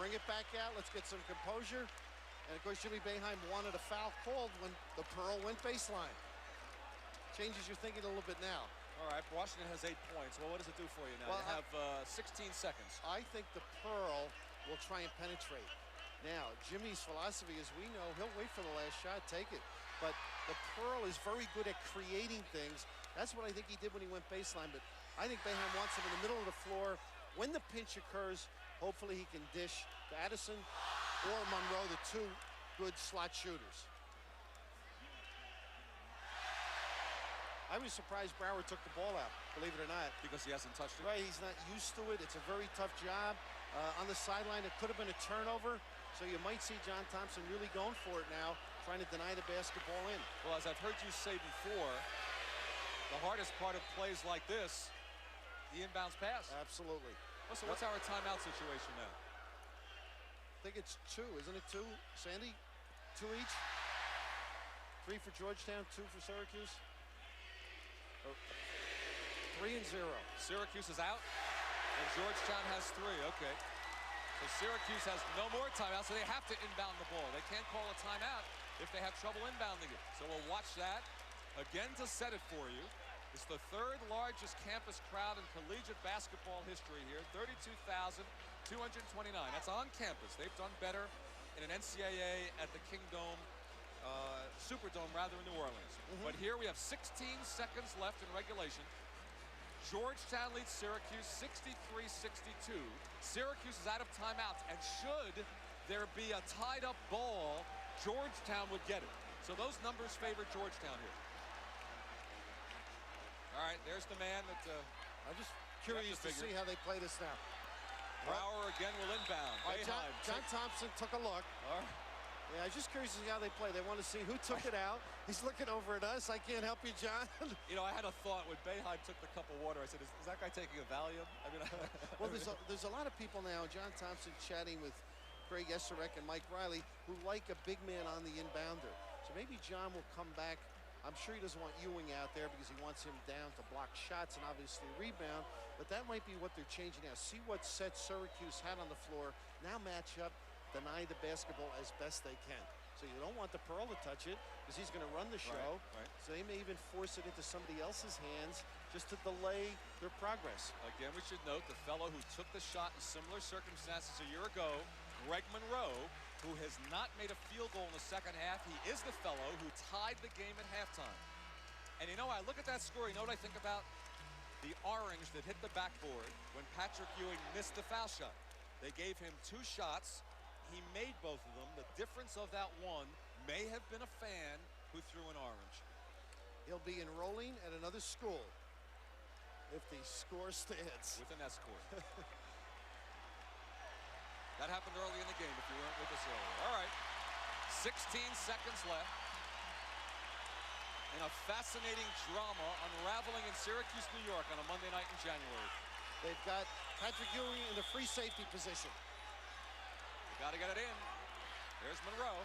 Bring it back out. Let's get some composure. And, of course, Jimmy Boeheim wanted a foul called when the Pearl went baseline. Changes your thinking a little bit now. All right, Washington has 8 points. Well, what does it do for you now? Well, you have 16 seconds. I think the Pearl will try and penetrate. Now, Jimmy's philosophy, as we know, he'll wait for the last shot, take it. But the Pearl is very good at creating things. That's what I think he did when he went baseline. But I think Boeheim wants him in the middle of the floor. When the pinch occurs, hopefully he can dish to Addison or Monroe, the 2 good slot shooters. I was surprised Brower took the ball out, believe it or not. Because he hasn't touched it? Right, he's not used to it. It's a very tough job. On the sideline, it could have been a turnover. So you might see John Thompson really going for it now, trying to deny the basketball in. Well, as I've heard you say before, the hardest part of plays like this, the inbounds pass. Absolutely. Well, so what's our timeout situation now? I think it's 2, isn't it 2, Sandy? 2 each? 3 for Georgetown, 2 for Syracuse? 3-0. Syracuse is out, and Georgetown has 3. Okay. So Syracuse has no more timeouts, so they have to inbound the ball. They can't call a timeout if they have trouble inbounding it. So we'll watch that again to set it for you. It's the third largest campus crowd in collegiate basketball history here, 32,229. That's on campus. They've done better in an NCAA at the Kingdome, Superdome rather, in New Orleans. But here we have 16 seconds left in regulation. Georgetown leads Syracuse 63-62. Syracuse is out of timeouts, and should there be a tied-up ball, Georgetown would get it. So those numbers favor Georgetown here. All right, there's the man that I'm just curious to see how they play this now. Brower again will inbound. Right, John Thompson took a look. All right. Yeah, I'm just curious to see how they play. They want to see who took it out. He's looking over at us. I can't help you, John. You know, I had a thought when Boeheim took the cup of water. I said, is that guy taking a Valium? I mean, well, there's a lot of people now, John Thompson chatting with Craig Esserek and Mike Riley, who like a big man on the inbounder. So maybe John will come back. I'm sure he doesn't want Ewing out there because he wants him down to block shots and obviously rebound. But that might be what they're changing now. See what set Syracuse had on the floor. Now match up, deny the basketball as best they can. So you don't want the Pearl to touch it because he's going to run the show. Right. So they may even force it into somebody else's hands just to delay their progress. Again, we should note the fellow who took the shot in similar circumstances a year ago, Greg Monroe, who has not made a field goal in the second half. He is the fellow who tied the game at halftime. And you know, I look at that score, you know what I think about? The orange that hit the backboard when Patrick Ewing missed the foul shot. They gave him 2 shots. He made both of them. The difference of that one may have been a fan who threw an orange. He'll be enrolling at another school if the score stands. With an escort. That happened early in the game if you weren't with us earlier. All right, 16 seconds left. In a fascinating drama unraveling in Syracuse, New York on a Monday night in January. They've got Patrick Ewing in the free safety position. Got to get it in. There's Monroe.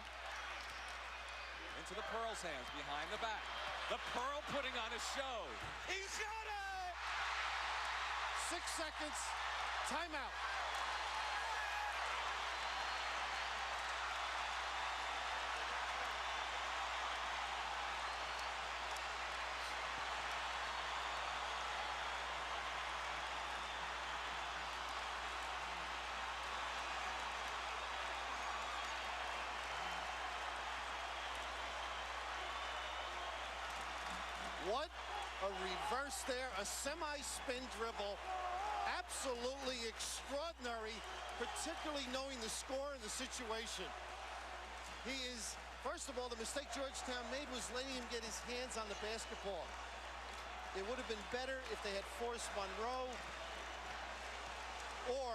Into the Pearl's hands, behind the back. The Pearl putting on a show. He shot it! 6 seconds. Timeout. What a reverse there, a semi-spin dribble. Absolutely extraordinary, particularly knowing the score and the situation. He is, first of all, the mistake Georgetown made was letting him get his hands on the basketball. It would have been better if they had forced Monroe or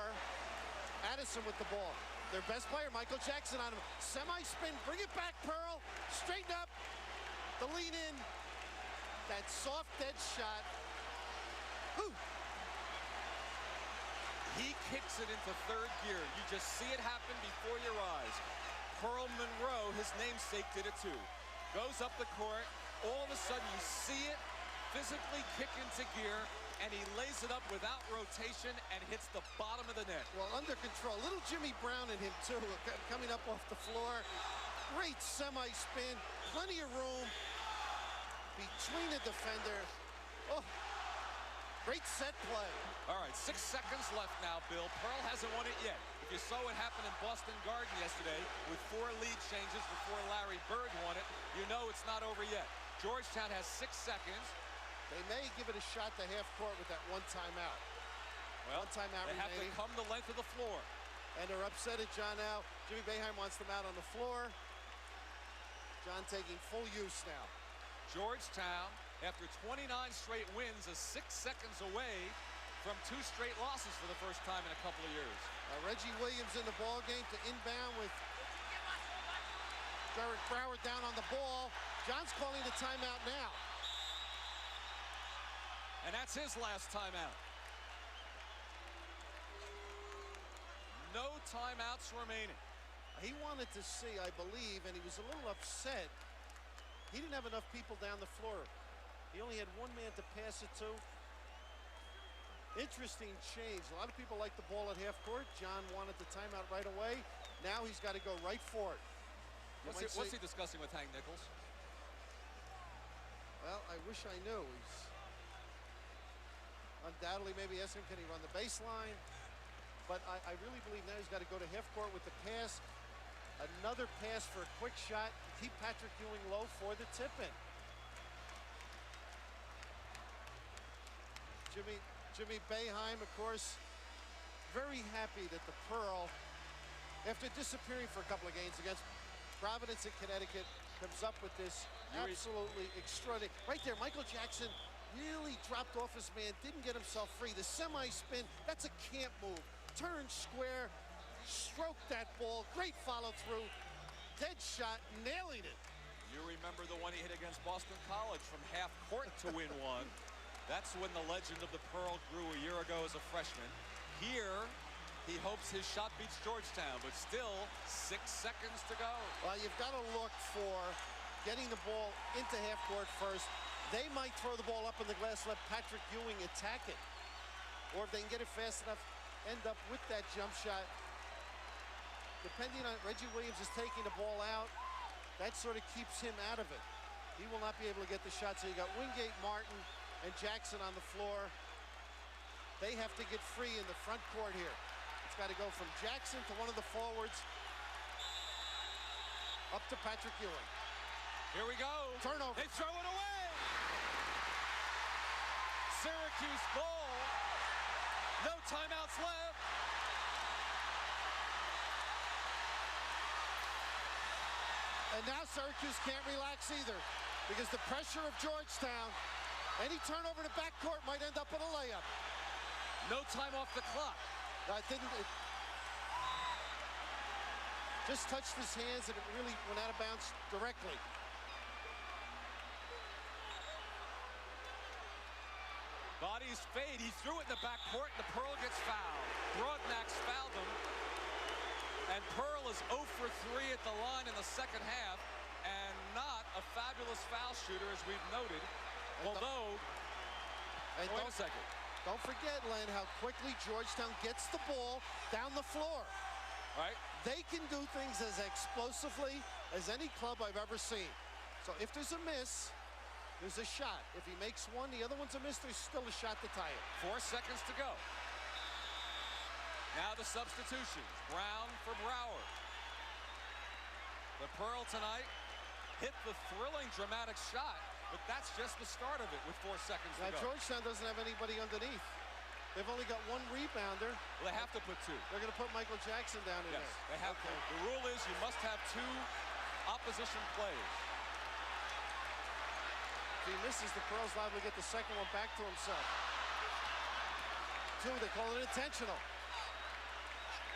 Addison with the ball. Their best player, Michael Jackson, on him. Semi-spin, bring it back, Pearl. Straighten up, the lean in. That soft dead shot. Whew. He kicks it into third gear. You just see it happen before your eyes. Pearl Monroe, his namesake, did it too. Goes up the court. All of a sudden you see it physically kick into gear, and he lays it up without rotation and hits the bottom of the net. Well, under control. Little Jimmy Brown in him too, coming up off the floor. Great semi-spin. Plenty of room between the defender. Oh, great set play. All right, 6 seconds left now, Bill. Pearl hasn't won it yet. If you saw what happened in Boston Garden yesterday with 4 lead changes before Larry Bird won it, you know it's not over yet. Georgetown has 6 seconds. They may give it a shot to half court with that one timeout. Well, one timeout they remaining. have to come the length of the floor. And they're upset at John now. Jimmy Boeheim wants them out on the floor. John taking full use now. Georgetown, after 29 straight wins, is 6 seconds away from 2 straight losses for the first time in a couple of years. Reggie Williams in the ball game to inbound with Derek Brower down on the ball. John's calling the timeout now. And that's his last timeout. No timeouts remaining. He wanted to see, I believe, and he was a little upset. He didn't have enough people down the floor. He only had 1 man to pass it to. Interesting change. A lot of people like the ball at half court. John wanted the timeout right away. Now he's got to go right for it. What's he discussing with Hank Nichols? Well, I wish I knew. undoubtedly maybe ask him, can he run the baseline? But I really believe now he's got to go to half court with the pass. Another pass for a quick shot to keep Patrick Ewing low for the tip-in. Jimmy Boeheim, of course, very happy that the Pearl, after disappearing for a couple of games against Providence in Connecticut, comes up with this absolutely extraordinary. Right there, Michael Jackson really dropped off his man, didn't get himself free. The semi-spin, that's a camp move. Turn square, stroke that ball, great follow-through, dead shot, nailing it. You remember the one he hit against Boston College from half court to win one. That's when the legend of the Pearl grew a year ago as a freshman. Here, he hopes his shot beats Georgetown, but still 6 seconds to go. Well, you've got to look for getting the ball into half court first. They might throw the ball up in the glass, let Patrick Ewing attack it. Or if they can get it fast enough, end up with that jump shot. Depending on Reggie Williams is taking the ball out, that sort of keeps him out of it. He will not be able to get the shot. So you got Wingate, Martin, and Jackson on the floor. They have to get free in the front court here. It's got to go from Jackson to one of the forwards, up to Patrick Ewing. Here we go. Turnover. They throw it away. Syracuse ball. No timeouts left. And now Syracuse can't relax either, because the pressure of Georgetown, any turnover to backcourt might end up in a layup. No time off the clock. It just touched his hands and it really went out of bounds directly. Bodies fade. He threw it in the backcourt, and the Pearl gets fouled. Broadnax fouled him. And Pearl is 0 for 3 at the line in the second half, and not a fabulous foul shooter, as we've noted. Although, wait a second. Don't forget, Len, how quickly Georgetown gets the ball down the floor. Right. They can do things as explosively as any club I've ever seen. So if there's a miss, there's a shot. If he makes one, the other one's a miss, there's still a shot to tie it. 4 seconds to go. Now the substitutions. Brown for Brower. The Pearl tonight hit the thrilling, dramatic shot, but that's just the start of it with 4 seconds to go. Now Georgetown doesn't have anybody underneath. They've only got one rebounder. Well, they have to put 2. They're going to put Michael Jackson down in there. Yes, they have to. The rule is you must have 2 opposition players. If he misses, the Pearl's liable to get the second one back to himself. 2, they call it intentional.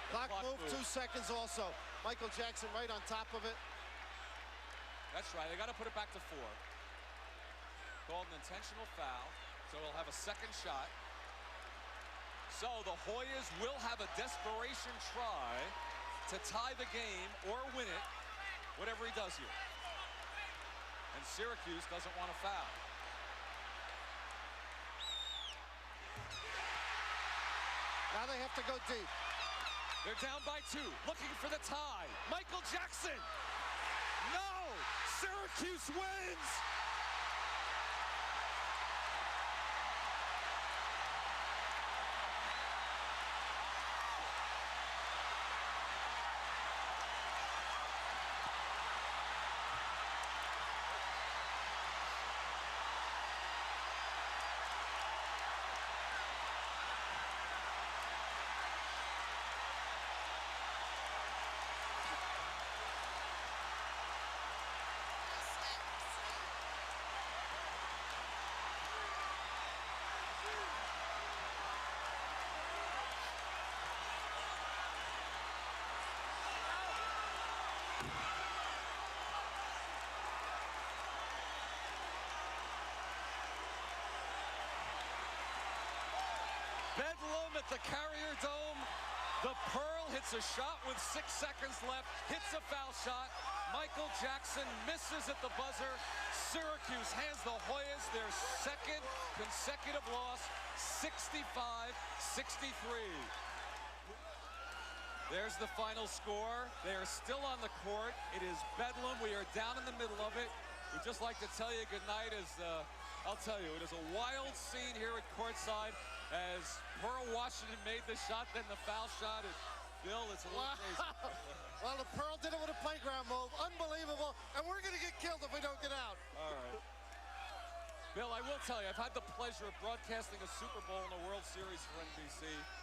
Clock move, 2 seconds also. Michael Jackson right on top of it. That's right, they got to put it back to 4. Called an intentional foul, so he'll have a second shot. So the Hoyas will have a desperation try to tie the game or win it, whatever he does here. And Syracuse doesn't want to foul. Now they have to go deep. They're down by 2, looking for the tie. Michael Jackson. No! Syracuse wins! Bedlam at the Carrier Dome. The Pearl hits a shot with 6 seconds left, hits a foul shot. Michael Jackson misses at the buzzer. Syracuse hands the Hoyas their second consecutive loss, 65-63. There's the final score. They are still on the court. It is bedlam. We are down in the middle of it. We'd just like to tell you good night as I'll tell you, it is a wild scene here at courtside as Pearl Washington made the shot, then the foul shot. And Bill, it's a little crazy. Well, the Pearl did it with a playground move. Unbelievable. And we're going to get killed if we don't get out. All right. Bill, I will tell you, I've had the pleasure of broadcasting a Super Bowl and a World Series for NBC.